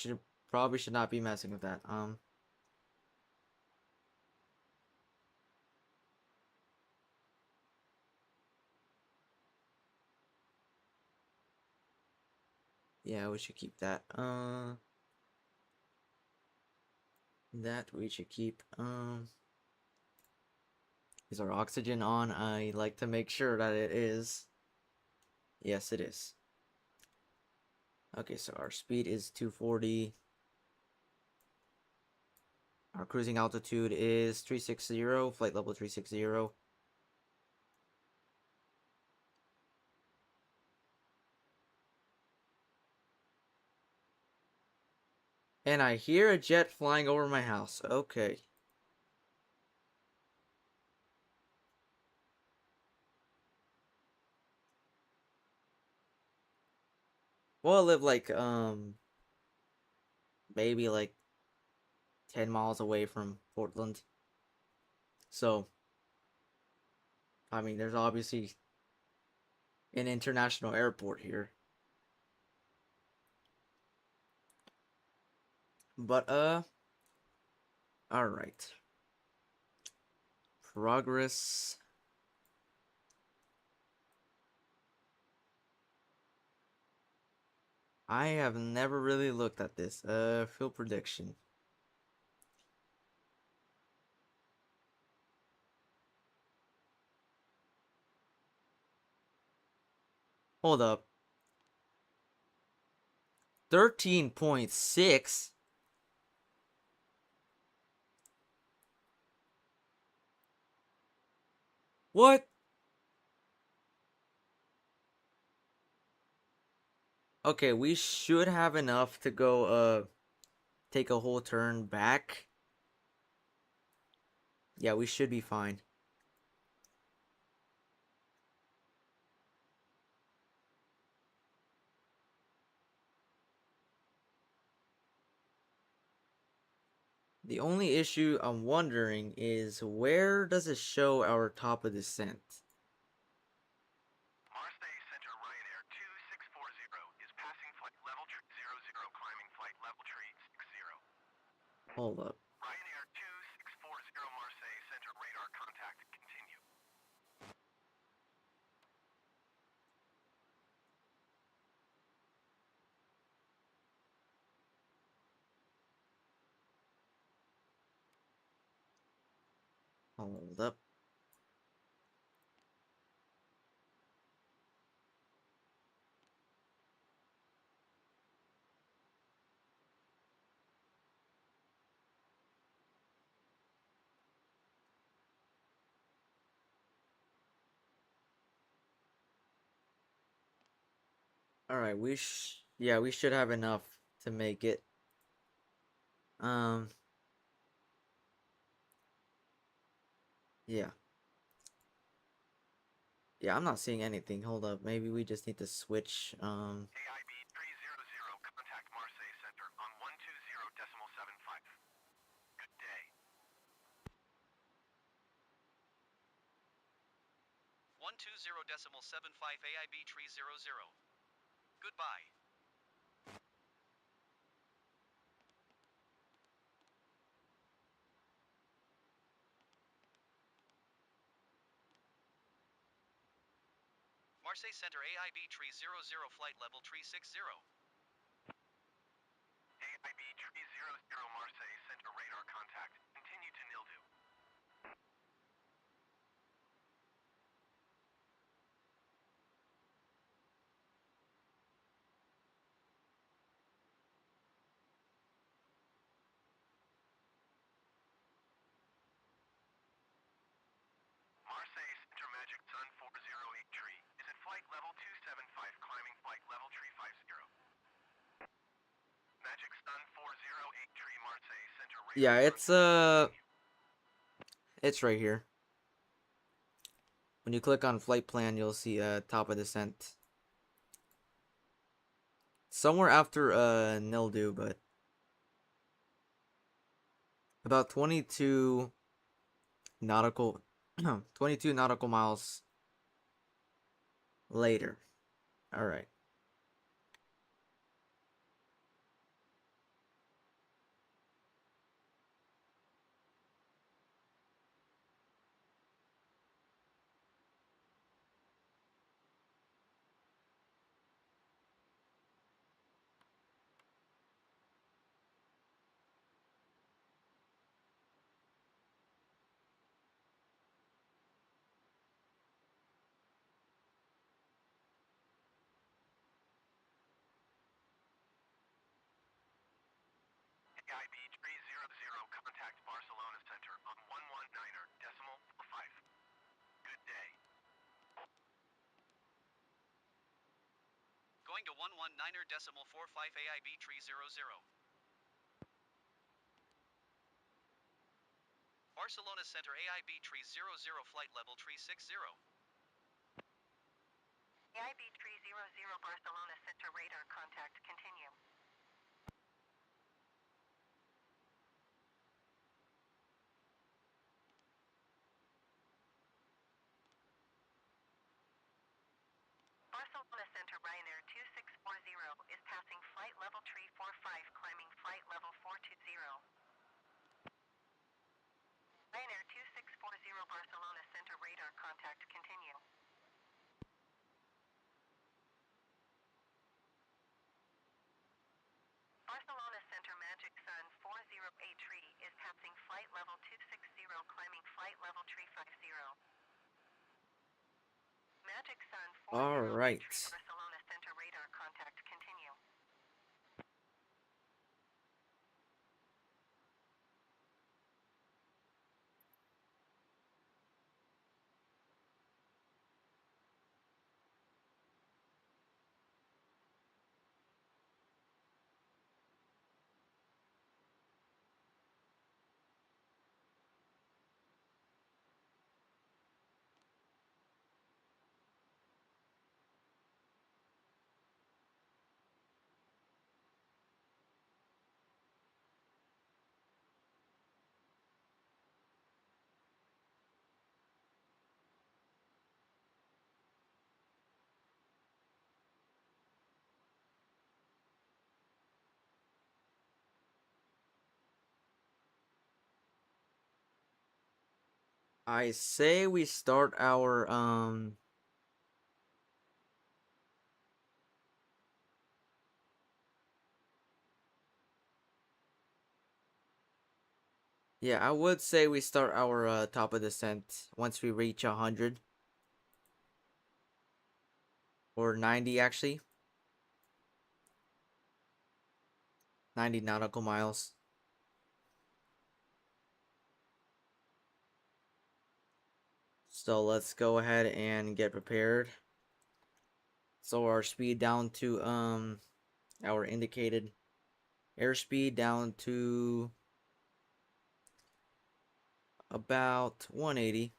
probably should not be messing with that. Yeah, we should keep that. That we should keep. Is our oxygen on? I like to make sure that it is. Yes, it is. Okay, so our speed is 240. Our cruising altitude is 360, flight level 360. And I hear a jet flying over my house. Okay. Well, I live like maybe like 10 miles away from Portland. So, I mean, there's obviously an international airport here. But all right. Progress. I have never really looked at this. Field prediction. Hold up. 13.6. What? Okay, we should have enough to go take a whole turn back. Yeah, we should be fine. The only issue I'm wondering is where does it show our top of descent? Marseille Center Ryanair 2640 is passing flight level 00, climbing flight level 60. Hold up. Ryanair 2640 Marseille Center radar contact, continue. Hold up. All right, yeah, we should have enough to make it. Um yeah. Yeah, I'm not seeing anything. Hold up. Maybe we just need to switch AIB 300, contact Marseille Center on 120.75. Good day. 120.75 AIB 300. Goodbye. Marseille Center AIB 300 flight level 360. AIB 300 Marseille Center radar contact, continue to Nildu. Marseille Center Magic Sun 4083 is at flight level 275, climbing flight level 350. Magic Sun 4083 Marseille Center radar yeah, contact, continue. it's right here. When you click on flight plan, you'll see top of descent. Somewhere after Nildu, but about 22 nautical 22 nautical miles later. All right. AIB 300, contact Barcelona Center on 119.45. Good day. Going to 119.45 AIB 300. Barcelona Center AIB 300 flight level 360. EIB 300 Barcelona Center radar contact continue. Barcelona Center Ryanair 2640 is passing flight level 345 climbing flight level 420. Ryanair 2640 Barcelona Center radar contact continue. Barcelona Center Magic Sun 40A3 is passing flight level 260 climbing flight level 350. Magic Sun All 40A3 right. Barcelona Center radar contact continue. I say we start our yeah, I would say we start our top of descent once we reach 100 or 90 actually. 90 nautical miles. So let's go ahead and get prepared. So our speed down to our indicated airspeed down to about 180.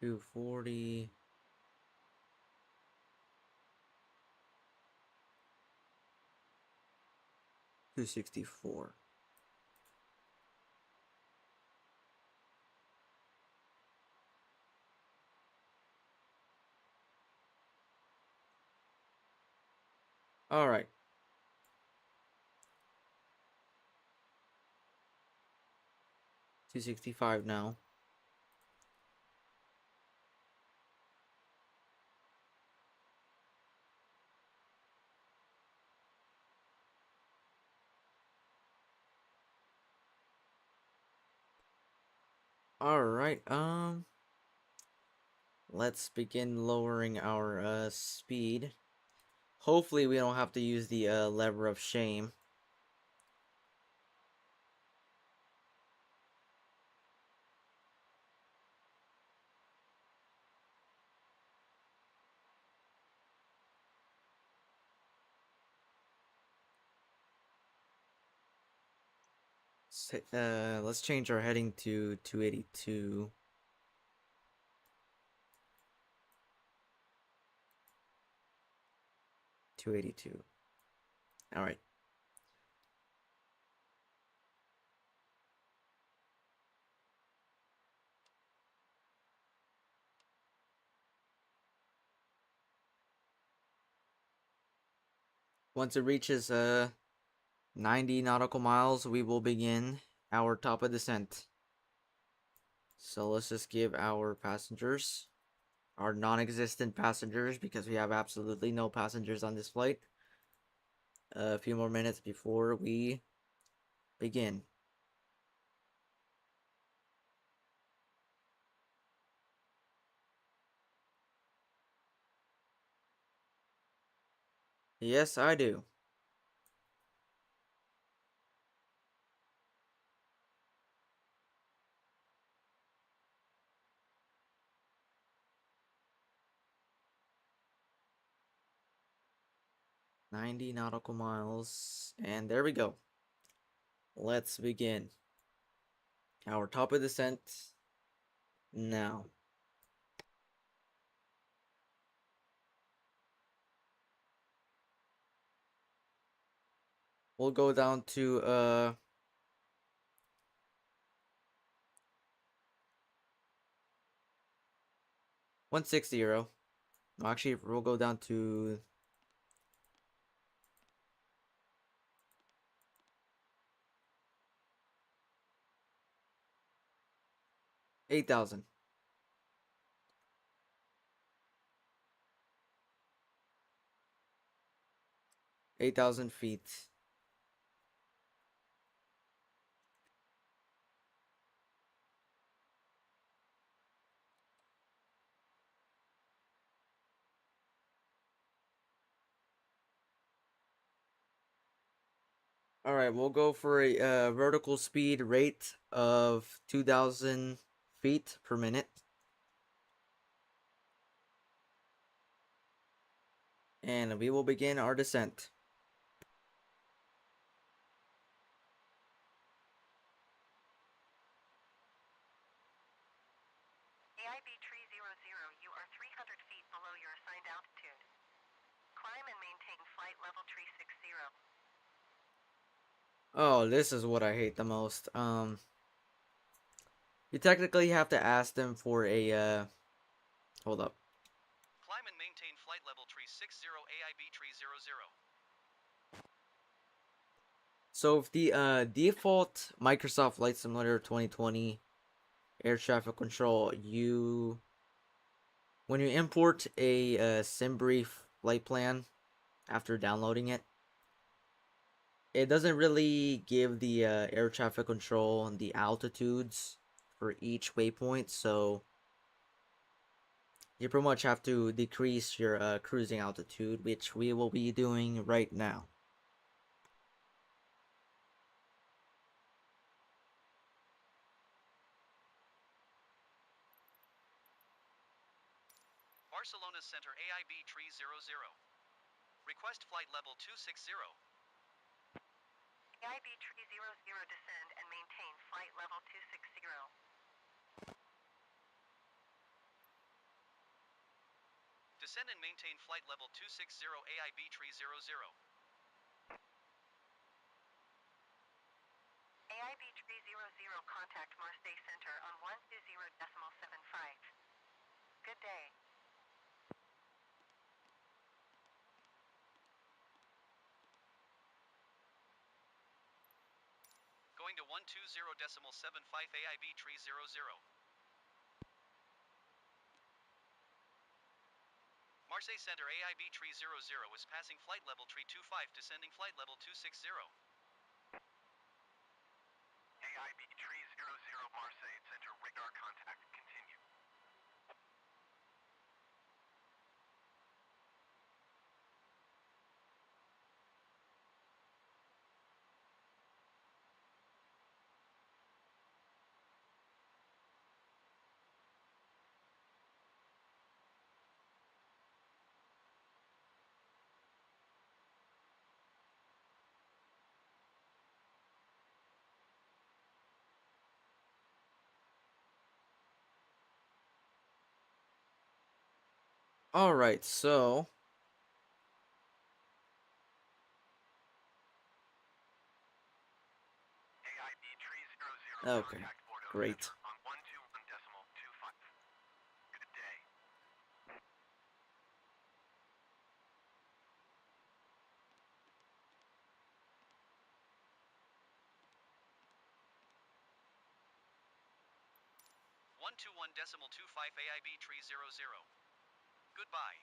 Two 40. 264. All right. 265 now. All right. Let's begin lowering our speed. Hopefully we don't have to use the lever of shame. Let's change our heading to 282. 282. All right. Once it reaches 90 nautical miles, we will begin our top of descent. So let's just give our passengers, our non-existent passengers, because we have absolutely no passengers on this flight, a few more minutes before we begin. Yes, I do. 90 nautical miles. And there we go. Let's begin. Our top of descent now. We'll go down to 160. No, actually, we'll go down to 8,000. 8,000 feet. All right, we'll go for a vertical speed rate of 2,000 feet per minute. And we will begin our descent. AIB 300, you are 300 feet below your assigned altitude. Climb and maintain flight level 360. Oh, this is what I hate the most. You technically have to ask them for a hold up. Climb and maintain flight level 360 AIB 300. So if the default Microsoft Flight Simulator 2020 air traffic control, when you import a Simbrief flight plan after downloading it, it doesn't really give the air traffic control the altitudes for each waypoint, so you pretty much have to decrease your cruising altitude, which we will be doing right now. Barcelona Center AIB 300. Request flight level 260. AIB 300, descend and maintain flight level 260. Descend and maintain flight level 260 AIB 300. AIB 300, contact Marseille Center on 120.75. Good day. Going to 120.75 AIB 300. Marseille Center AIB 300 is passing flight level 325, descending flight level 260. AIB 300 Marseille Center radar contact. Continue. All right, so AIB 300 okay, contact Bordeaux great. Center on 121.25. Good day. 121.25 AIB 300. Goodbye.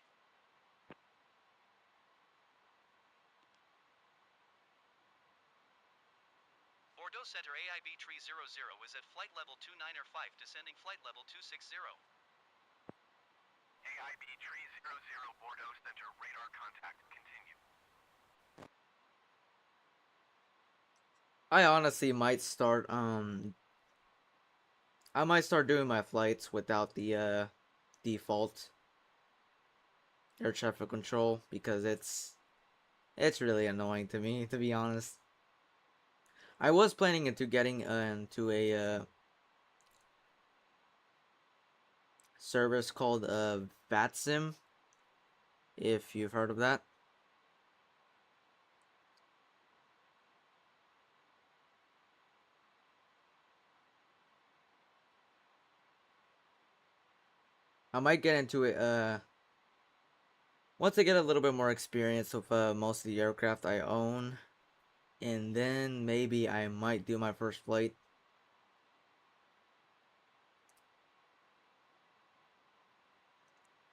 Bordeaux Center AIB 300 is at flight level 295, descending flight level 260. AIB 300 Bordeaux Center radar contact. Continue. I honestly might start I might start doing my flights without the default air traffic control because It's really annoying to me, to be honest. I was planning into getting into a service called VATSIM, if you've heard of that. I might get into it once I get a little bit more experience with most of the aircraft I own, and then maybe I might do my first flight.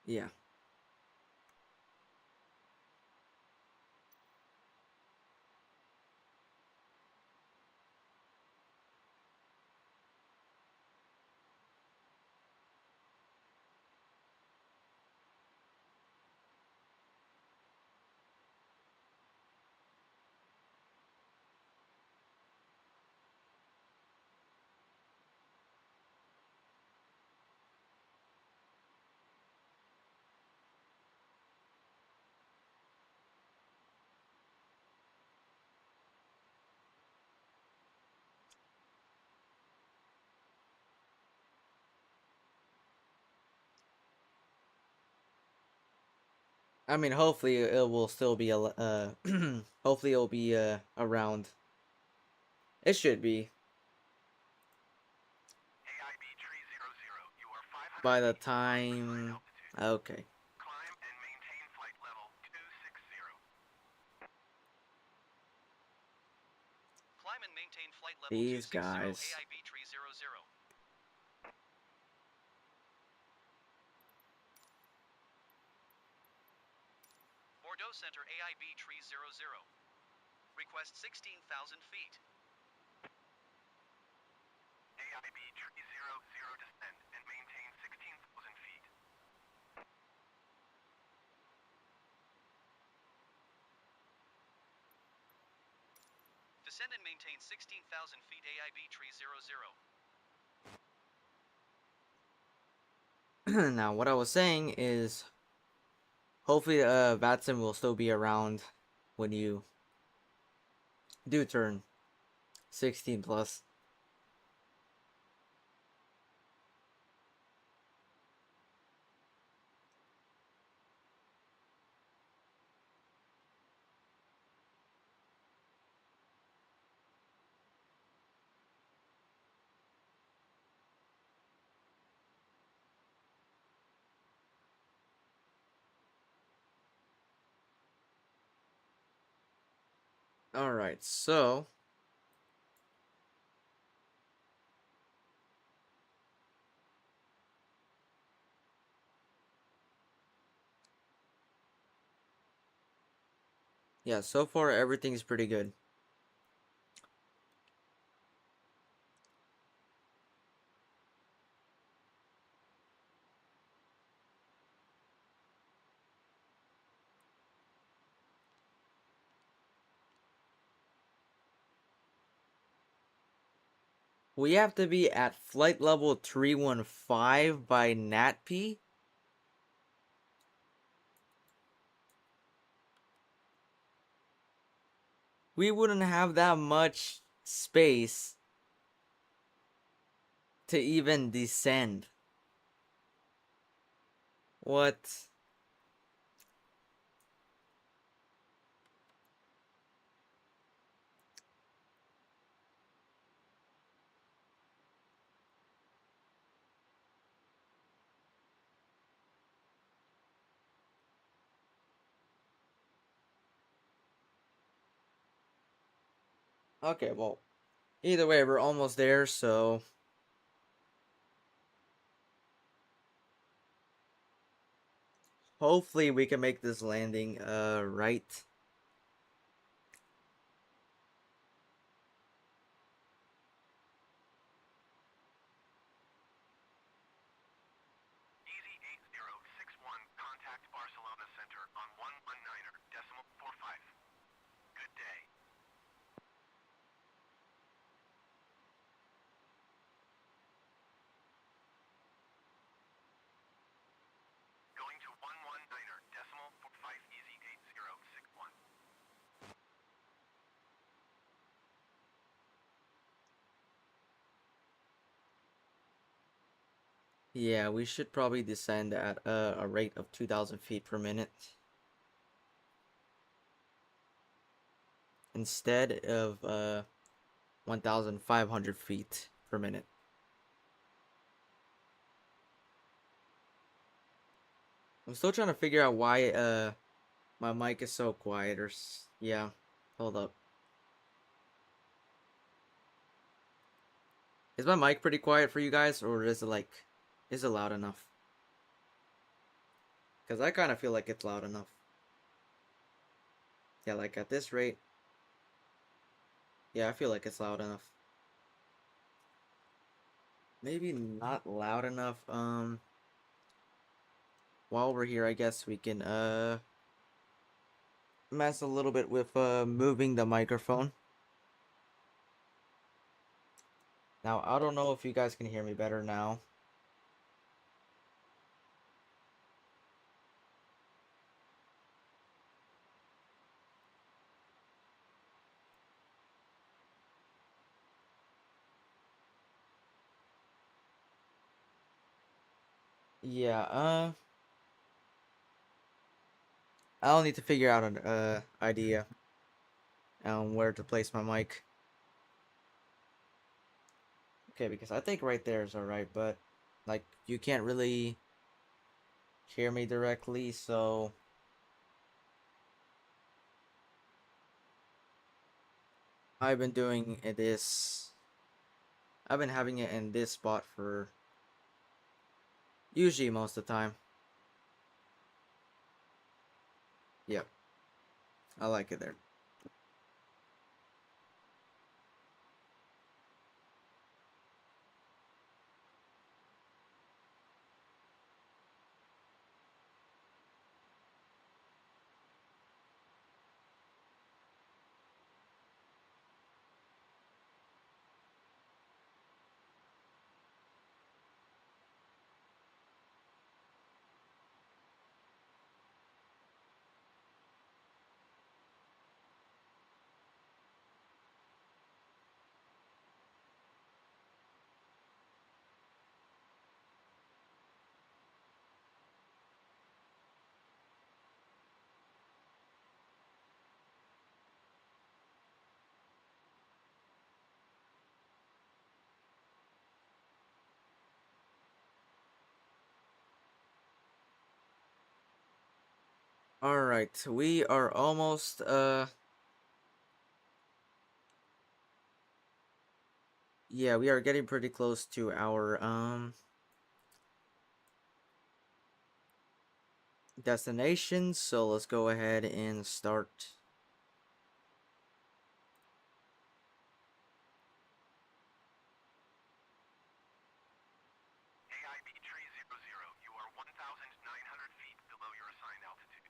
Yeah. I mean, hopefully it will still be hopefully it'll be around. It should be AIB tree 00, you are 500 by the feet above design time. altitude. Okay. Climb and maintain flight level 260. Climb and maintain flight level These 260 guys. AIB tree 00. Bordeaux Center AIB tree 00. Request 16,000 feet. AIB tree 00, descend and maintain 16,000 feet. Descend and maintain 16,000 feet AIB tree 00. Now, what I was saying is, hopefully, VATSIM will still be around when you do turn 16 plus. Alright, so yeah, so far everything's pretty good. We have to be at flight level 315 by NatP. We wouldn't have that much space to even descend. What? Okay, well, either way, we're almost there, so hopefully we can make this landing right. Easy 8061, contact Barcelona Center on 119.45. Good day. Going to 119.45, easy 8061. Yeah, we should probably descend at a rate of 2,000 feet per minute instead of 1,500 feet per minute. I'm still trying to figure out why my mic is so quiet yeah, hold up. Is my mic pretty quiet for you guys, or is it like, is it loud enough? Because I kind of feel like it's loud enough. Yeah, like at this rate. Yeah, I feel like it's loud enough. Maybe not loud enough. While we're here, I guess we can mess a little bit with moving the microphone. Now, I don't know if you guys can hear me better now. Yeah, I'll need to figure out an idea on where to place my mic. Okay, because I think right there is alright, but like you can't really hear me directly, so I've been doing this. I've been having it in this spot for usually most of the time. Yep, I like it there. Alright, we are almost yeah, we are getting pretty close to our destination, so let's go ahead and start. AIB 300, you are 1,900 feet below your assigned altitude.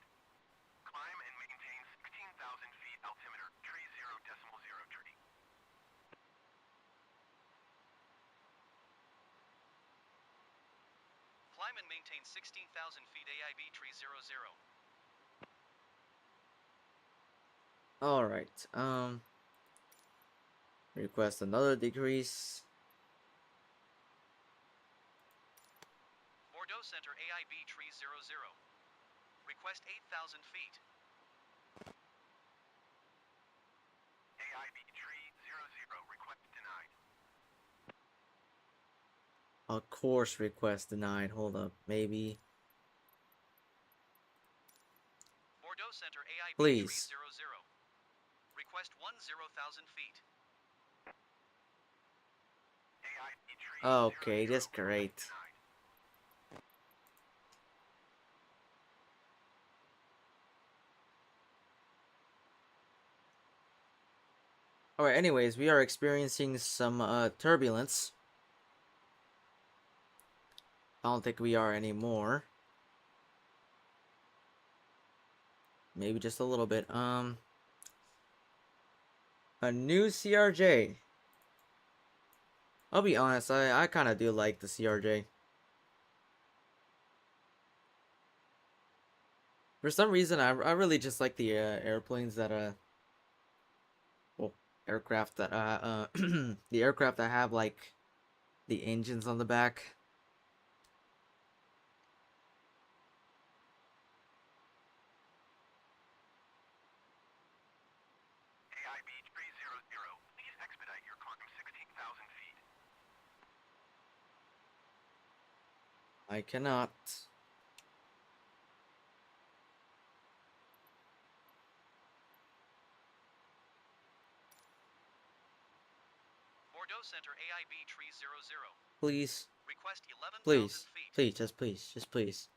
Climb and maintain 16,000 feet altimeter 30.0 tree. Climb and maintain 16,000 feet AIB 300. Alright, request another decrease. Bordeaux Center AIB 300. Request 8,000 feet. AIB 300, request denied. A course request denied. Hold up, maybe. Bordeaux Center AIB Please. 300. Request 10,000 feet. AIB 300, Okay, that's great. denied. Alright, anyways, we are experiencing some turbulence. I don't think we are anymore. Maybe just a little bit. A new CRJ. I'll be honest, I kind of do like the CRJ. For some reason, I really just like the airplanes that well, aircraft that the aircraft that have like the engines on the back. I cannot. Bordeaux Center AIB tree 00. Please. Request 11,000 Please. feet. Please, just please. Just please.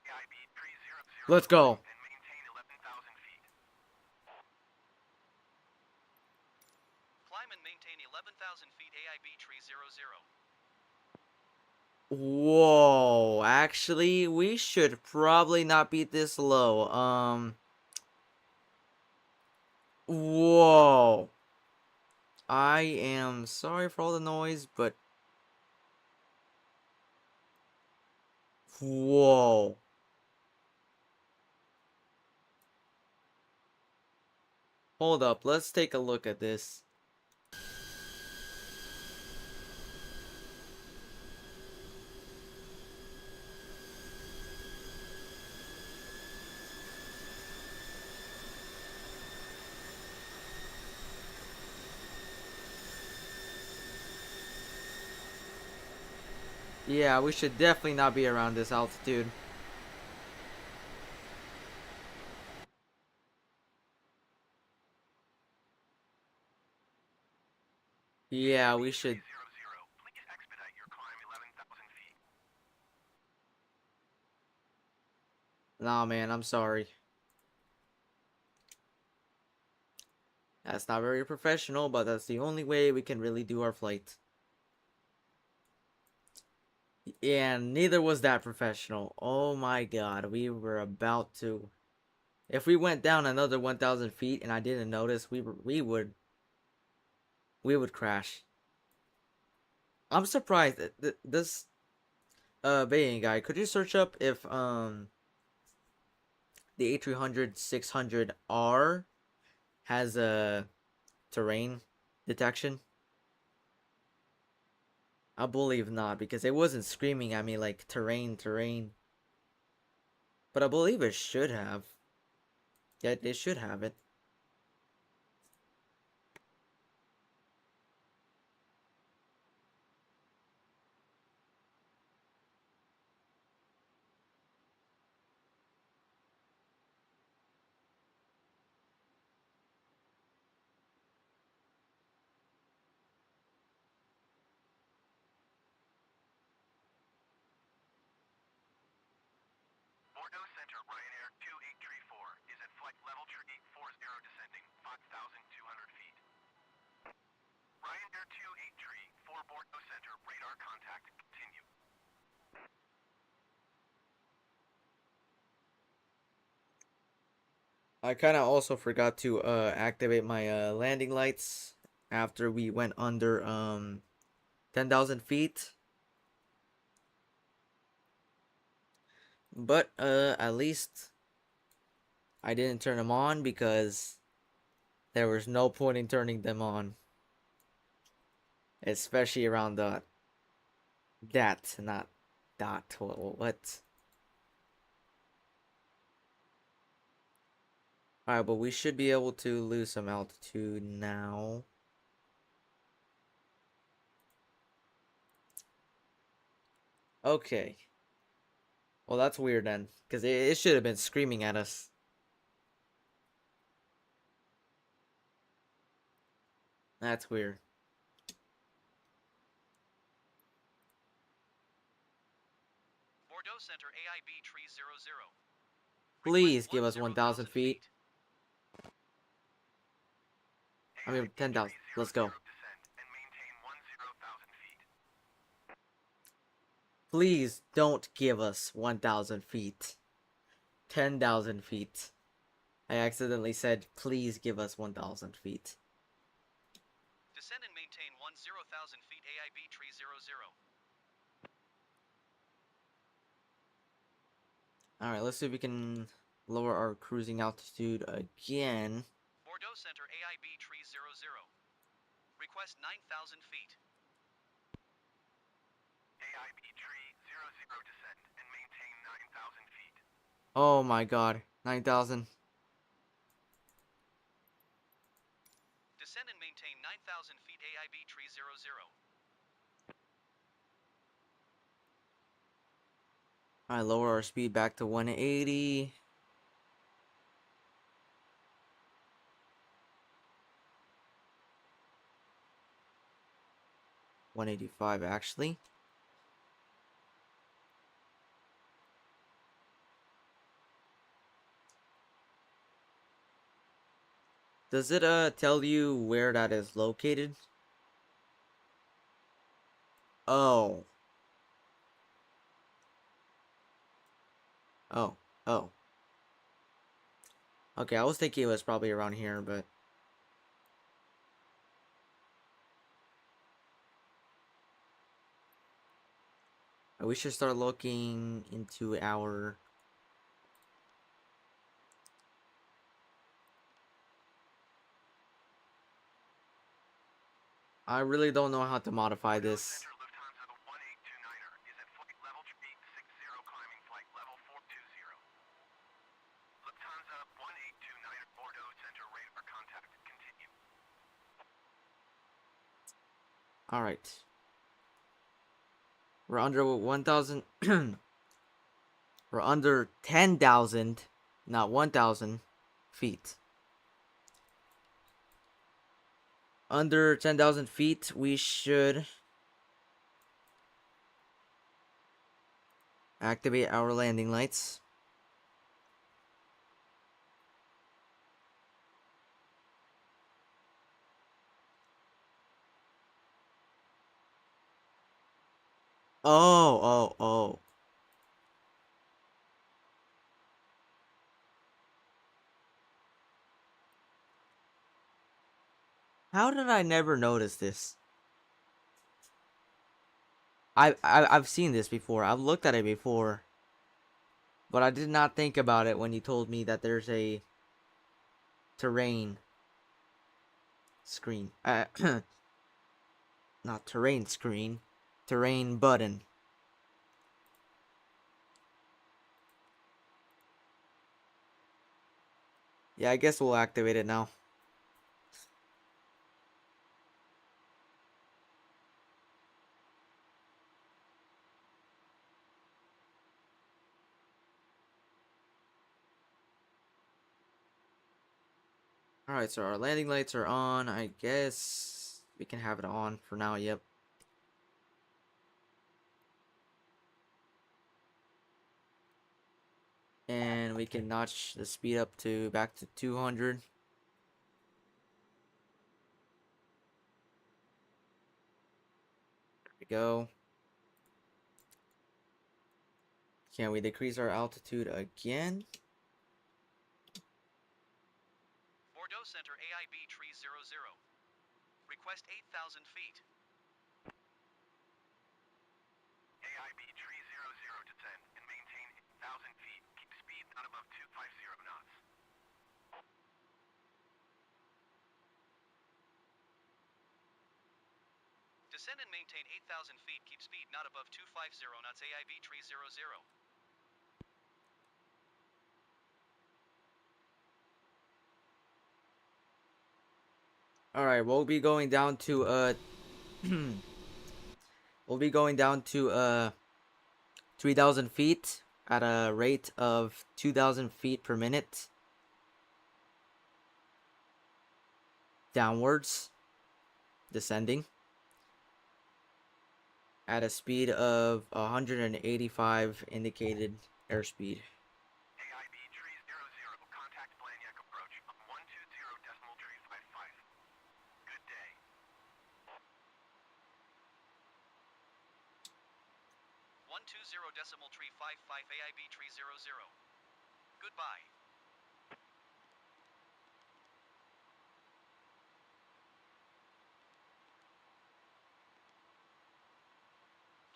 AIB 300, Let's go. and maintain 11,000 feet. Climb and maintain 11,000 feet AIB tree 00. Whoa. Actually, we should probably not be this low. Whoa. I am sorry for all the noise, but whoa. Hold up, let's take a look at this. Yeah, we should definitely not be around this altitude. Yeah, we should. 300, please expedite your climb 11,000 feet. Nah, man, I'm sorry. That's not very professional, but that's the only way we can really do our flight. And neither was that professional. Oh my god, we were about to. If we went down another 1,000 feet and I didn't notice, we would crash. I'm surprised that this Baying guy, could you search up if the A300-600R has a terrain detection? I believe not, because it wasn't screaming at me like terrain, terrain. But I believe it should have. Yeah, it should have it. Bordeaux Center, Ryanair 2834 is at flight level tree 40 descending 5,200 feet. Ryanair 283 Bordeaux Center, radar contact, continue. I kind of also forgot to activate my landing lights after we went under 10,000 feet. But at least I didn't turn them on because there was no point in turning them on, especially around the that, not dot. What? Alright, but we should be able to lose some altitude now. Okay. Well, that's weird then, because it should have been screaming at us. That's weird. Bordeaux Center AIB tree 00. Please Request give us 1,000 feet. I mean, AIB 10,000. Let's go. descend and maintain 10,000 feet. Please don't give us 1,000 feet. 10,000 feet. I accidentally said, please give us 1,000 feet. Descend and maintain 10,000 feet AIB tree 00. Alright, let's see if we can lower our cruising altitude again. Bordeaux Center AIB tree 00. Request 9,000 feet. AIB tree 00 descend and maintain 9,000 feet. Oh my god. 9,000. Descend and maintain 9,000 feet AIB tree 00. Alright, lower our speed back to 180. 185 actually. Does it tell you where that is located? Oh. Oh. Oh. Okay, I was thinking it was probably around here, but we should start looking into our I really don't know how to modify Bordeaux this. Center Lufthansa 1829er is at flight level 360 climbing flight level 420. Lufthansa 1829er Bordeaux Center radar contact. Continue. Alright. We're under 1,000. We're under 10,000, not 1,000 feet. Under 10,000 feet, we should activate our landing lights. Oh. How did I never notice this? I've seen this before. I've looked at it before. But I did not think about it when you told me that there's a terrain screen. Not terrain screen. Terrain button. Yeah, I guess we'll activate it now. Alright, so our landing lights are on. I guess we can have it on for now, yep. And we can notch the speed up to back to 200. There we go. Can we decrease our altitude again? Bordeaux Center AIB 300. Request 8,000 feet. AIB 300 to 10 and maintain 8,000 feet. Keep speed not above 250 knots. Descend and maintain 8,000 feet. Keep speed not above 250 knots. AIB 300. Alright, we'll be going down to we'll be going down to 3,000 feet at a rate of 2,000 feet per minute. Downwards. Descending. At a speed of 185 indicated airspeed. AIB 300, contact Blagnac approach on 120.355. Good day. 120.355 AIB 300. Goodbye.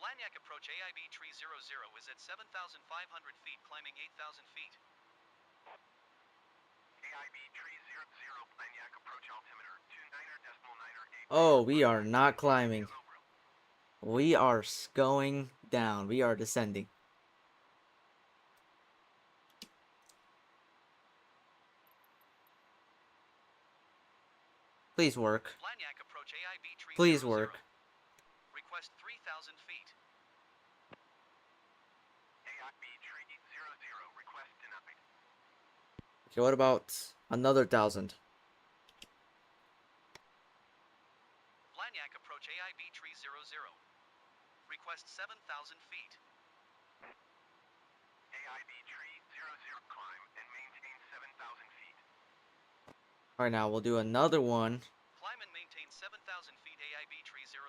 Blagnac approach AIB 300 is at 7,500 feet, climbing 8,000 feet. AIB 300, Blagnac approach altimeter 29.98. Oh, we are not climbing. We are going down. We are descending. Please work. Blagnac approach AIB 300. Please work. Request 3,000 feet. AIB AIB tree 00, request denied. Okay, what about another 1,000? Blagnac approach AIB tree 00. Request 7,000 feet. AIB tree 00, climb and maintain 7,000 feet. Alright, now we'll do another one. Climb and maintain 7,000 feet AIB tree 00.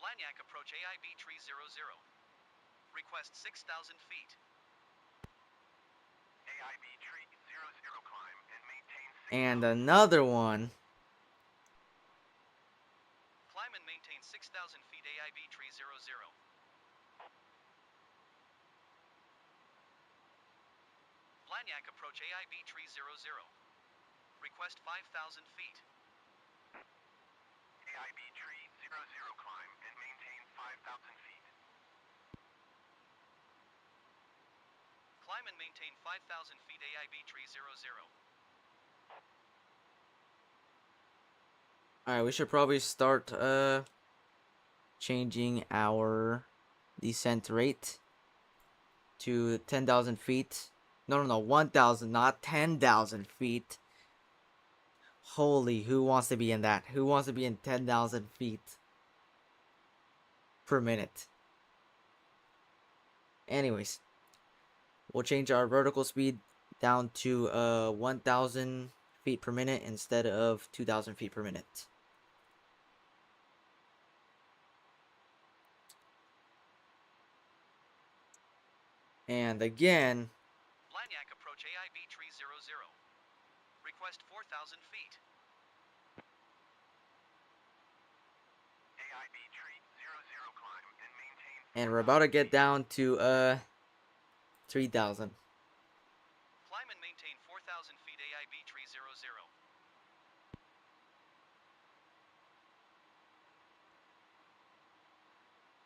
Blagnac approach AIB tree 00. Request 6,000 feet. AIB tree 00, climb and maintain 6,000 And another one. Climb and maintain 6,000 feet AIB tree 00. Blagnac approach AIB tree 00. Request 5,000 feet. AIB tree 00, climb and maintain 5,000 feet. Climb and maintain 5,000 feet AIB tree 00. Alright, we should probably start changing our descent rate to 10,000 feet. No, 1,000, not 10,000 feet. Holy, who wants to be in that? Who wants to be in 10,000 feet per minute? Anyways, we'll change our vertical speed down to 1,000 feet per minute instead of 2,000 feet per minute. And again, Blagnac approach AIB tree 00. Request 4,000 feet. AIB tree 00, climb and maintain. and we're about to get down to 3,000. Climb and maintain 4,000 feet AIB tree 00.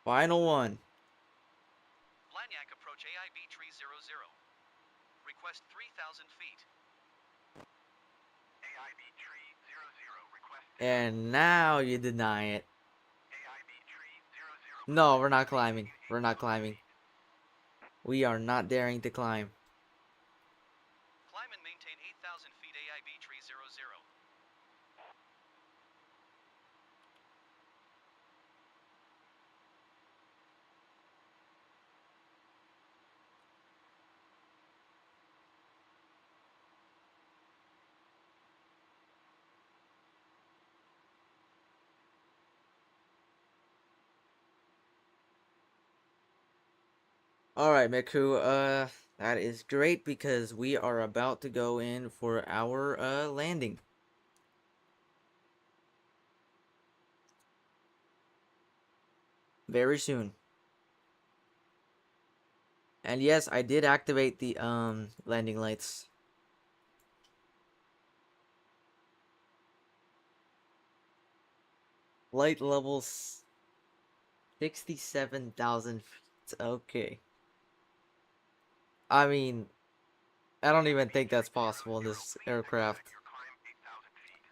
Final one. Blagnac approach AIB tree 00. Request 3,000 feet. AIB tree 00, request And now you deny it. AIB tree 00. No, we're not climbing. We're not climbing. We are not daring to climb. Climb and maintain 8,000 feet AIB tree 00. Alright, Miku, that is great because we are about to go in for our landing. Very soon. And yes, I did activate the landing lights. Light levels 67,000 feet. Okay. I mean, I don't even think that's possible in this aircraft. Your climb 8,000 feet.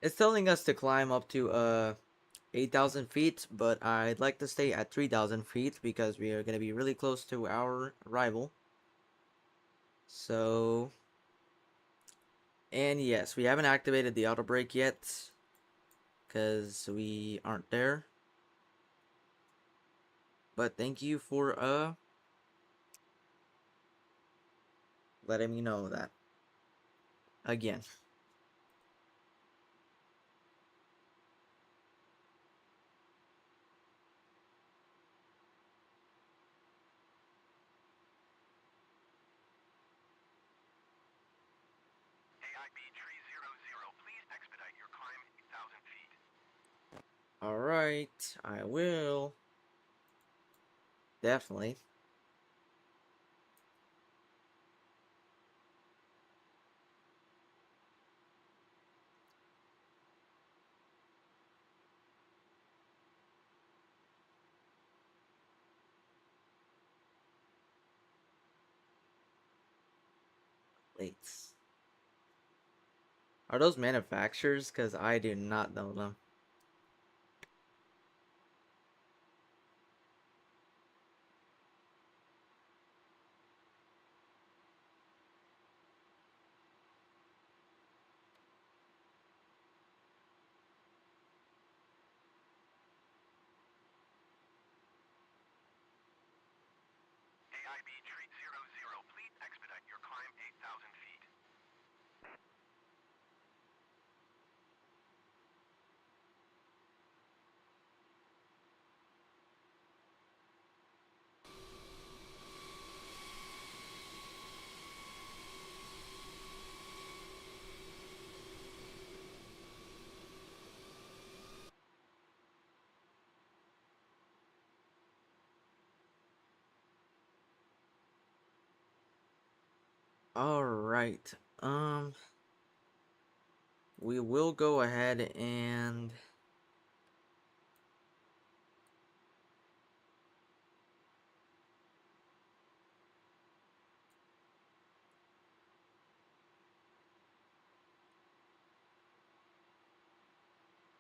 It's telling us to climb up to 8,000 feet, but I'd like to stay at 3,000 feet because we are going to be really close to our arrival. So, and yes, we haven't activated the auto brake yet because we aren't there. But thank you for letting me know that again. AIB tree 00, please expedite your climb 8,000 feet. All right, I will. Definitely. plates. Are those manufacturers? Because I do not know them. AIB 300, please expedite your climb 8,000 feet. All right. We will go ahead and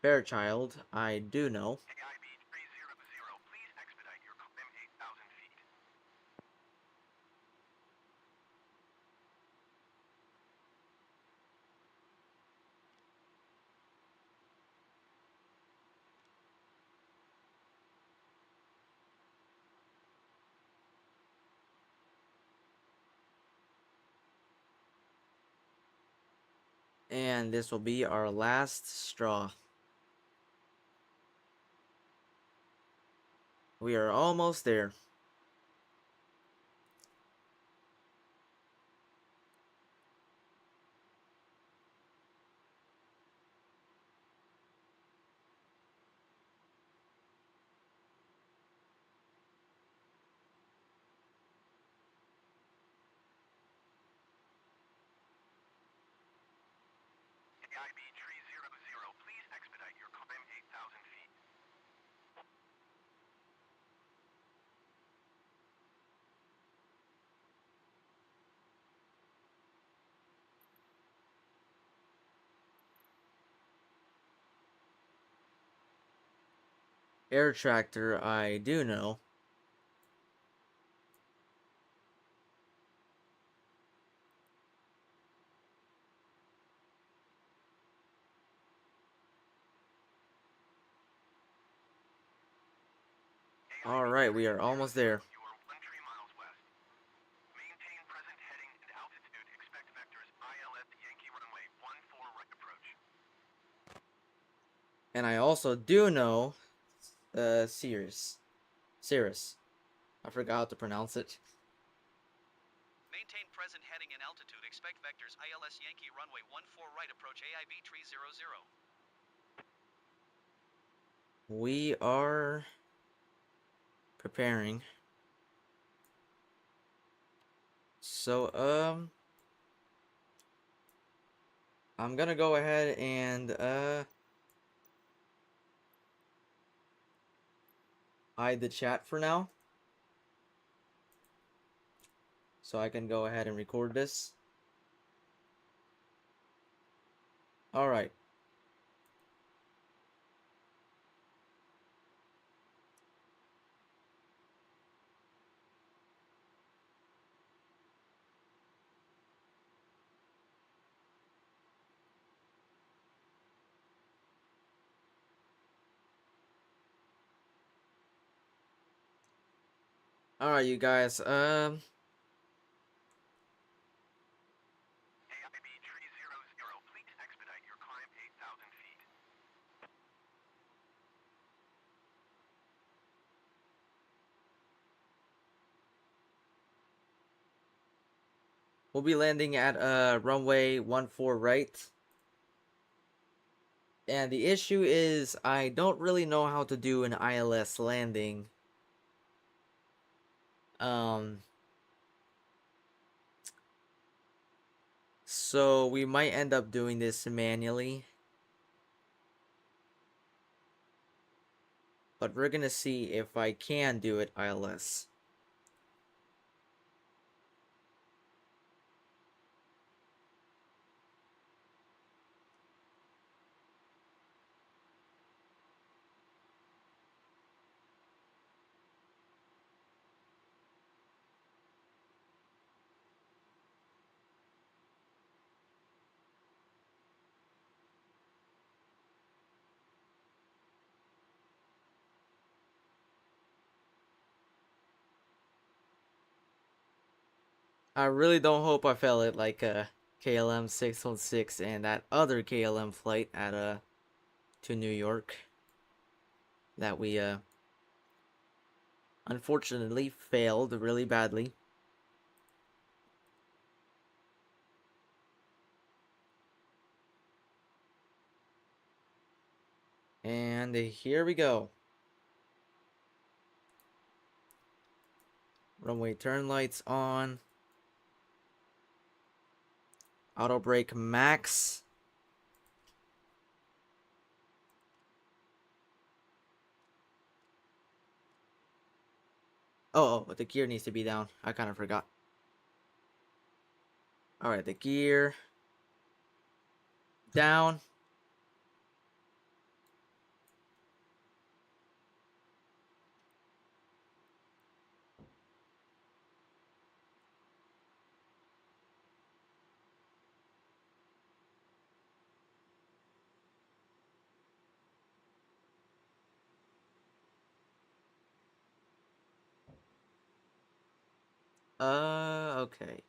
Fairchild, I do know. AIB 300, please expedite your climb 8,000 feet. And this will be our last straw. We are almost there. AIB 300, please expedite your climb 8,000 feet. Air tractor, I do know. All right, we are almost there. You are 13 miles west. Maintain present heading and altitude. Expect vectors ILS Yankee runway 14 right approach. And I also do know Cirrus. I forgot how to pronounce it. Maintain present heading and altitude. Expect vectors ILS Yankee runway 14 right approach AIB 300. We are preparing. So, I'm gonna go ahead and, hide the chat for now. So I can go ahead and record this. Alright. Alright, you guys, AIB 300, please expedite your climb 8,000 feet. we'll be landing at, runway 14 right. And the issue is, I don't really know how to do an ILS landing. So we might end up doing this manually. But we're gonna see if I can do it ILS. I really don't hope I fell it like KLM 616 and that other KLM flight at to New York that we unfortunately failed really badly. And here we go. Runway turn lights on. Auto brake max. Oh, the gear needs to be down. I kind of forgot. Alright, the gear down. Okay.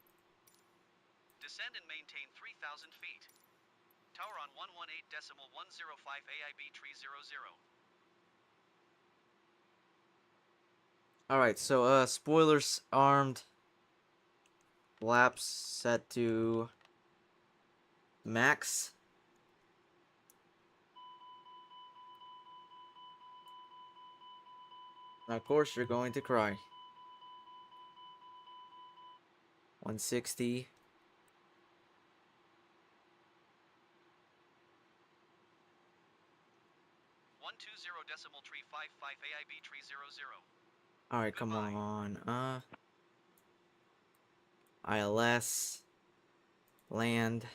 Descend and maintain 3,000 feet. Tower on 118.105 AIB tree 00. Alright, so spoilers armed. Flaps set to max. And of course you're going to cry. 160. 120.55 AIB tree 00. Alright, come Goodbye. on. ILS. Land.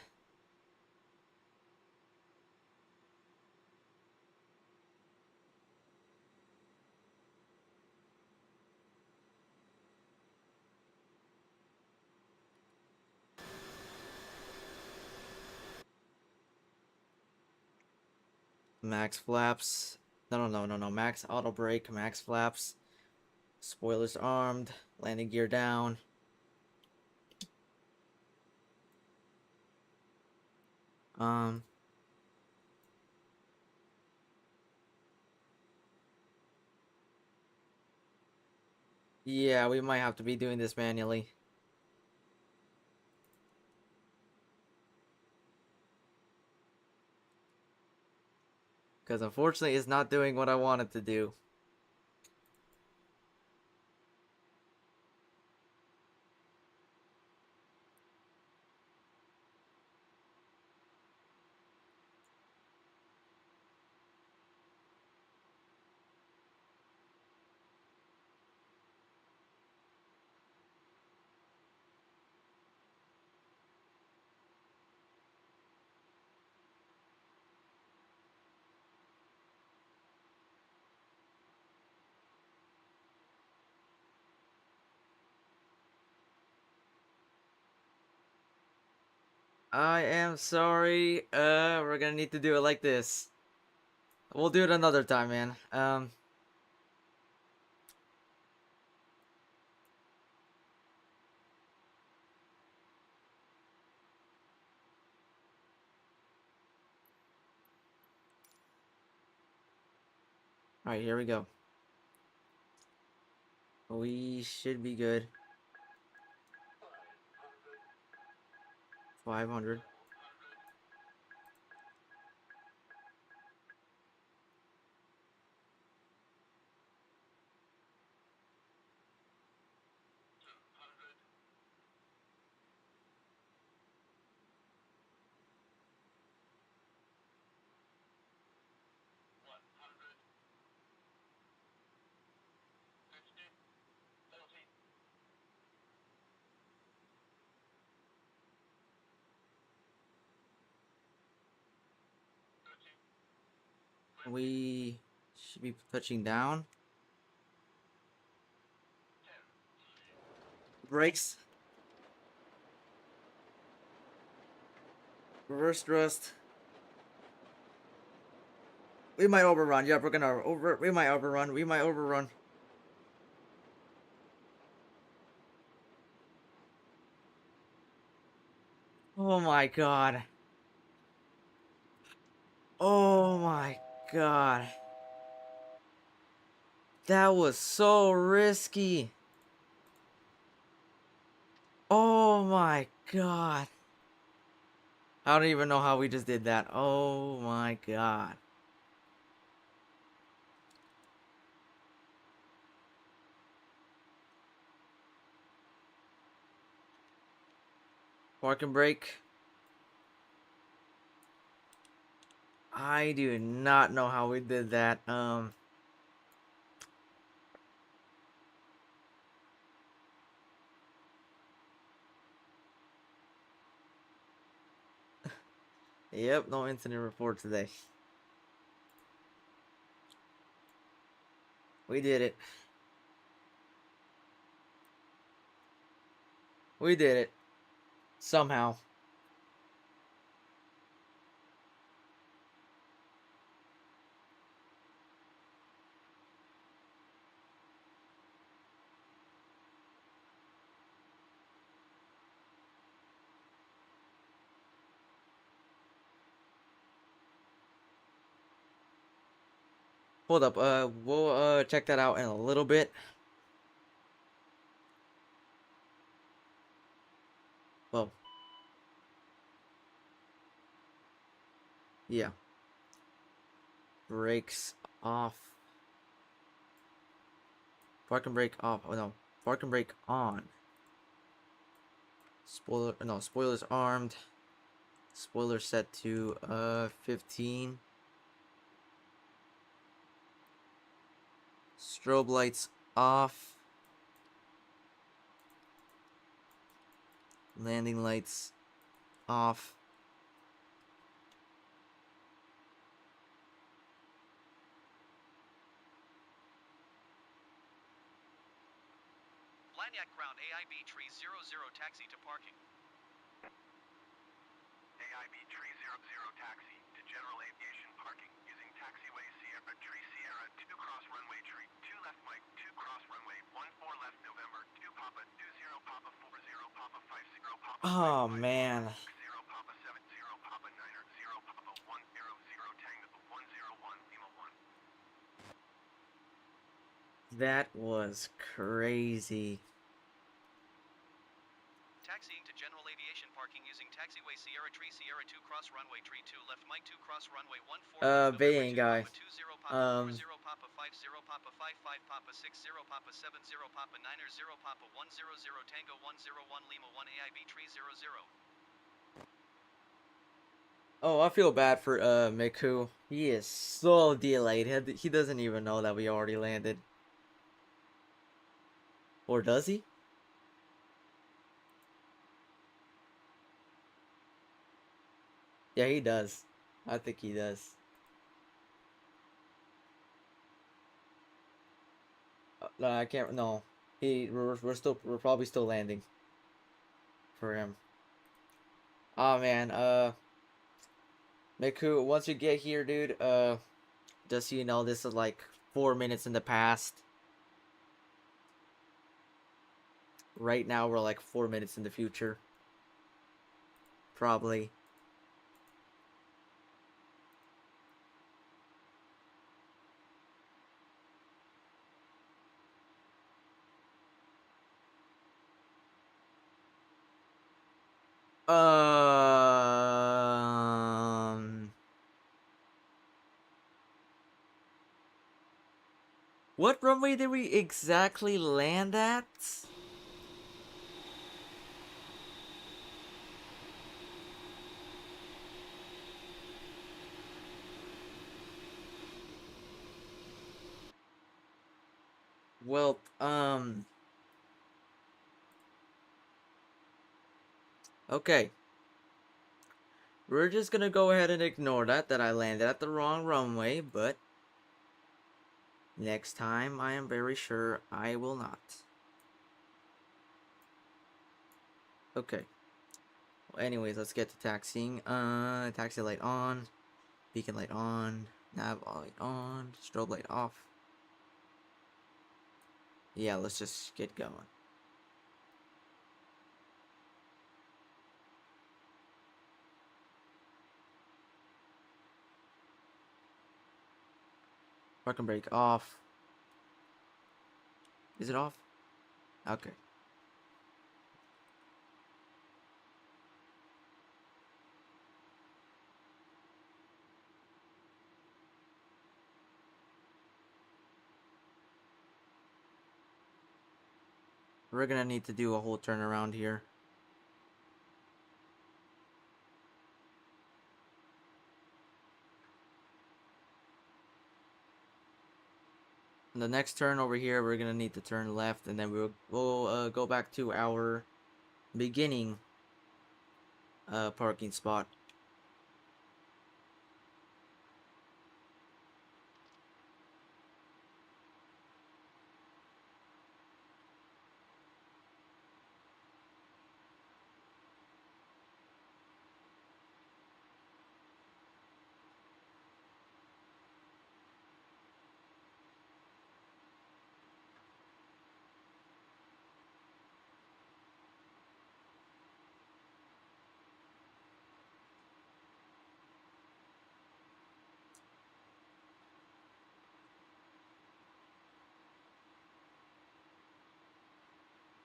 Max flaps. No. Max auto brake. Max flaps. Spoilers armed. Landing gear down. Yeah, we might have to be doing this manually. Because unfortunately it's not doing what I wanted to do. I am sorry. We're gonna need to do it like this. We'll do it another time, man. Alright, here we go. We should be good. 500. We should be touching down. Brakes. Reverse thrust. We might overrun. Yeah, we're gonna we might overrun. We might overrun. Oh my god. Oh my god. That was so risky. Oh my god. I don't even know how we just did that. Oh my god. Parking brake. I do not know how we did that. Yep, no incident report today. We did it. We did it. Somehow. Hold up, we'll check that out in a little bit. Well, yeah. Brakes off. Parking brake off. Oh no, parking brake on. Spoiler, no, spoilers armed. Spoiler set to 15. Strobe lights off. Landing lights off. Blagnac ground AIB 300 taxi to parking. AIB 300 taxi to general aviation parking using taxiway Sierra 2 cross runway 2 left Mike 2 cross runway 14 left November 2 Papa 20 Papa 40 Papa 50 Papa Oh 55 man, 60 Papa 70 Papa 90 Papa 100 Tango 101 Lima 1. that was crazy. Taxiing to general aviation parking using taxiway Sierra 2 cross runway 2 left Mike 2 cross runway 14 Baying guy. Papa 20 Papa 40 Papa 50 Papa 55 Papa 60 Papa 70 Papa 90 Papa 100 Tango 101 Lima 1 AIB 300. Oh, I feel bad for Miku. He is so delayed. He doesn't even know that we already landed. Or does he? Yeah, he does. I think he does. No, I can't. No, we're probably still landing for him. Oh man, Miku, once you get here, dude, just so you know, this is like 4 minutes in the past. Right now, we're like 4 minutes in the future. Probably. What runway did we exactly land at? Well, okay. We're just gonna go ahead and ignore that I landed at the wrong runway, but next time I am very sure I will not. Okay. Well, anyways, let's get to taxiing. Taxi light on, beacon light on, nav light on, strobe light off. Yeah, let's just get going. Parking brake off. Is it off? Okay. We're gonna need to do a whole turnaround here. On the next turn over here, we're gonna need to turn left, and then we'll go back to our beginning parking spot.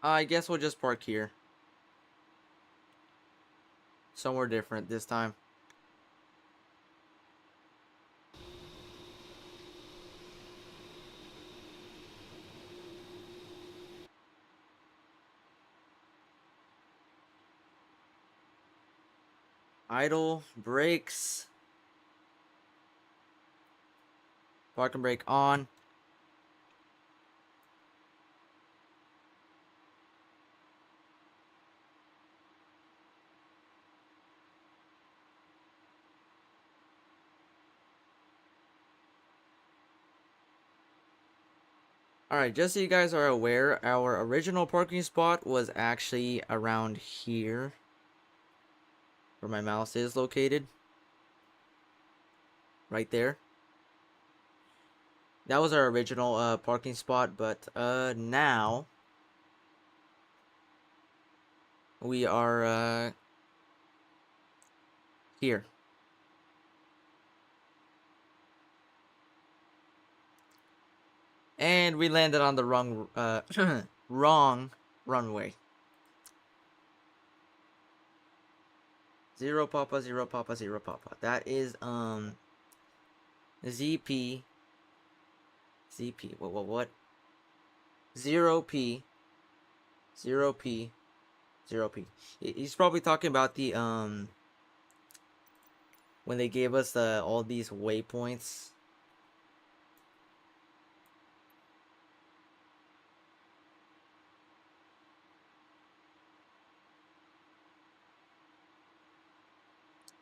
I guess we'll just park here. Somewhere different this time. Idle, brakes. Parking brake on. Alright, just so you guys are aware, our original parking spot was actually around here, where my mouse is located. Right there. That was our original parking spot, but now we are here. And we landed on the wrong wrong runway. Zero Papa, zero Papa, zero Papa. That is ZP. What? 0P. 0P. 0P. He's probably talking about the when they gave us all these waypoints.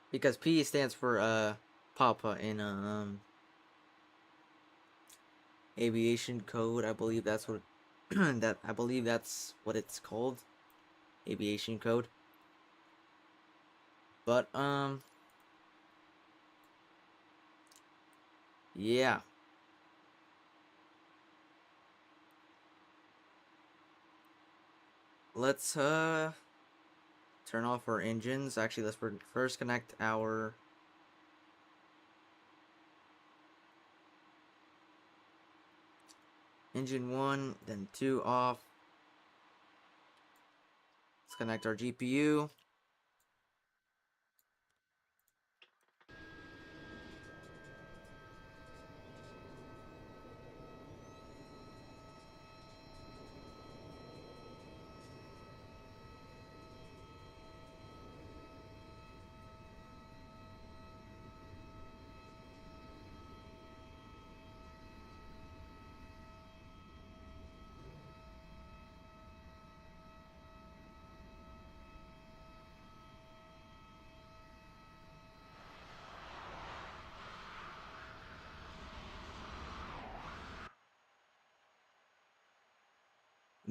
Because P stands for Papa in aviation code. I believe that's what I believe that's what it's called. Aviation code. But yeah. Let's turn off our engines. Actually, let's first connect our engine 1, then 2 off. Let's connect our GPU.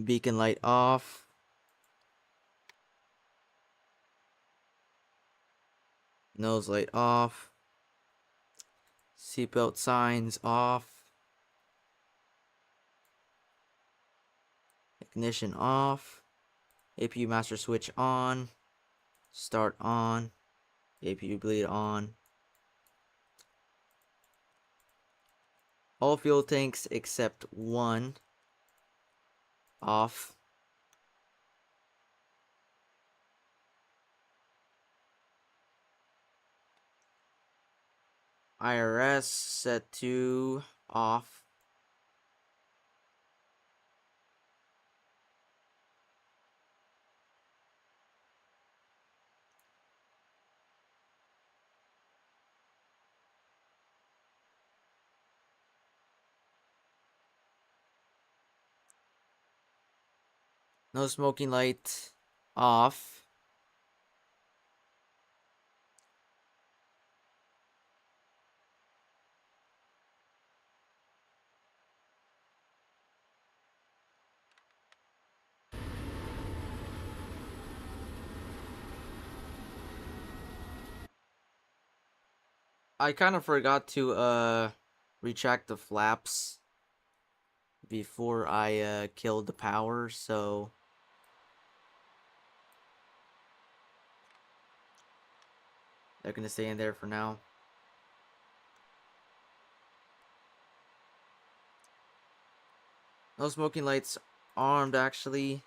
Beacon light off. Nose light off. Seatbelt signs off. Ignition off. APU master switch on. Start on. APU bleed on. All fuel tanks except one off. IRS set to off. No smoking light off. I kind of forgot to retract the flaps before I killed the power, so they're gonna stay in there for now. No smoking lights armed, actually.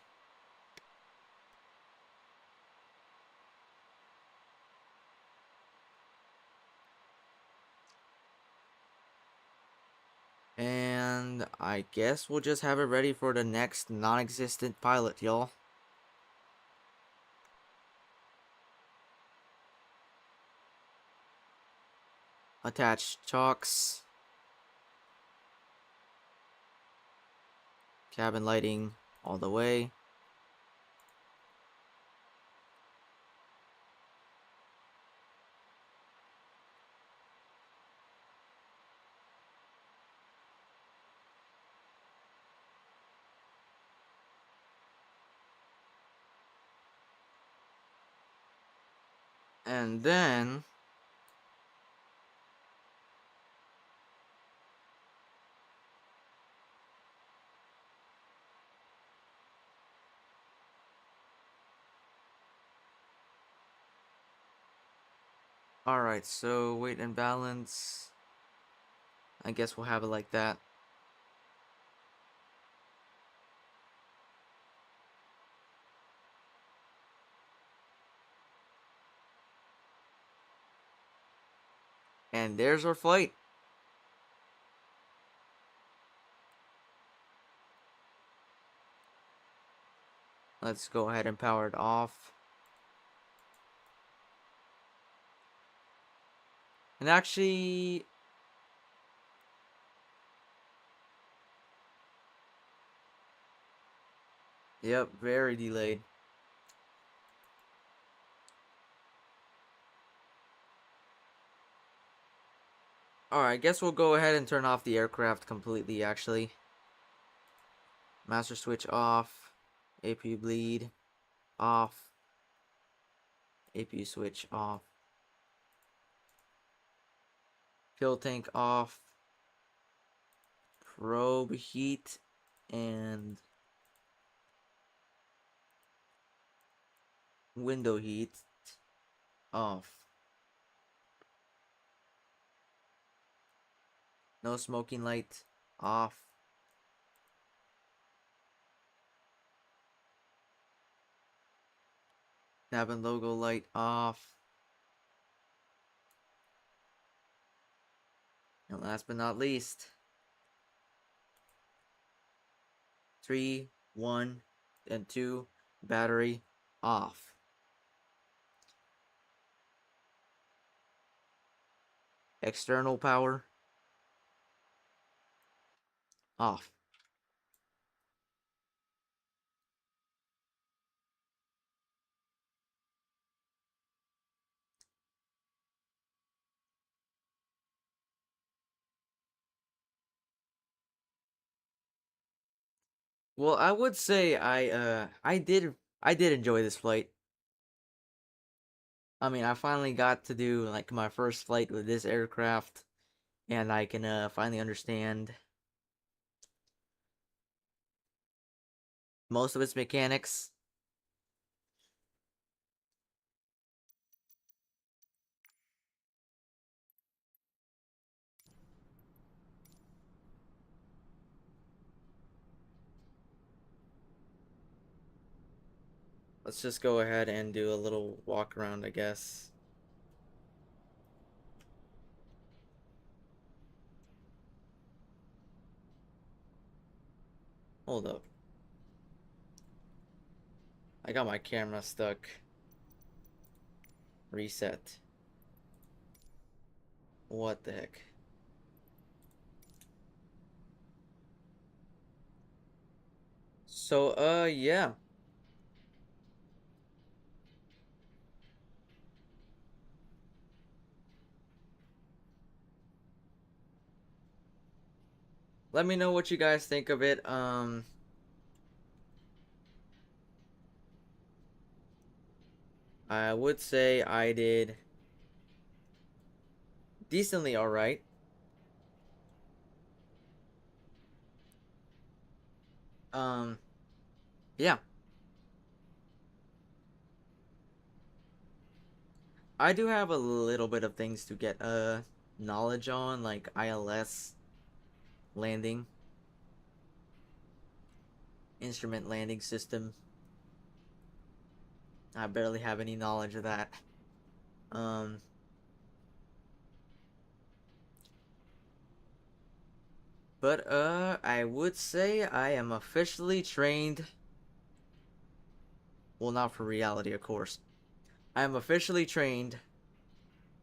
And I guess we'll just have it ready for the next non-existent pilot, y'all. Attach chocks. Cabin lighting all the way. And then alright, so weight and balance. I guess we'll have it like that. And there's our flight. Let's go ahead and power it off. And actually, yep, very delayed. Alright, I guess we'll go ahead and turn off the aircraft completely, actually. Master switch off. APU bleed off. APU switch off. Fuel tank off. Probe heat and window heat off. No smoking light off. Cabin logo light off. And last but not least, 3, 1, and 2 battery off. External power off. Well, I would say I did enjoy this flight. I mean, I finally got to do like my first flight with this aircraft, and I can finally understand most of its mechanics. let's just go ahead and do a little walk around, I guess. Hold up. I got my camera stuck. Reset. What the heck? So, yeah. Let me know what you guys think of it. I would say I did decently alright. Um, yeah. I do have a little bit of things to get knowledge on, like ILS landing, instrument landing system. I barely have any knowledge of that. Um, but I would say I am officially trained. Well, not for reality, of course. I am officially trained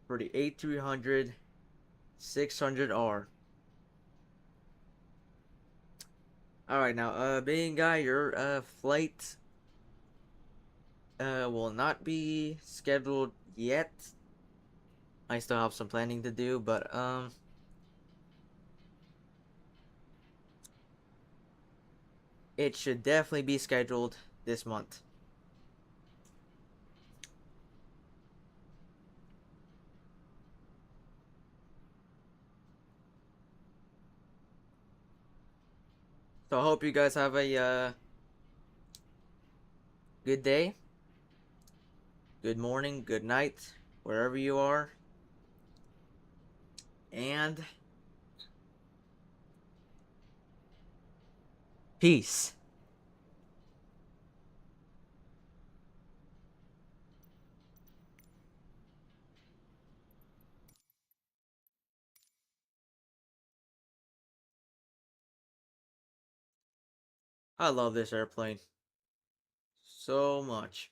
for the A300-600R. Alright, now, being guy, your flight will not be scheduled yet. I still have some planning to do, but it should definitely be scheduled this month. So I hope you guys have a good day, good morning, good night, wherever you are. And peace. I love this airplane so much.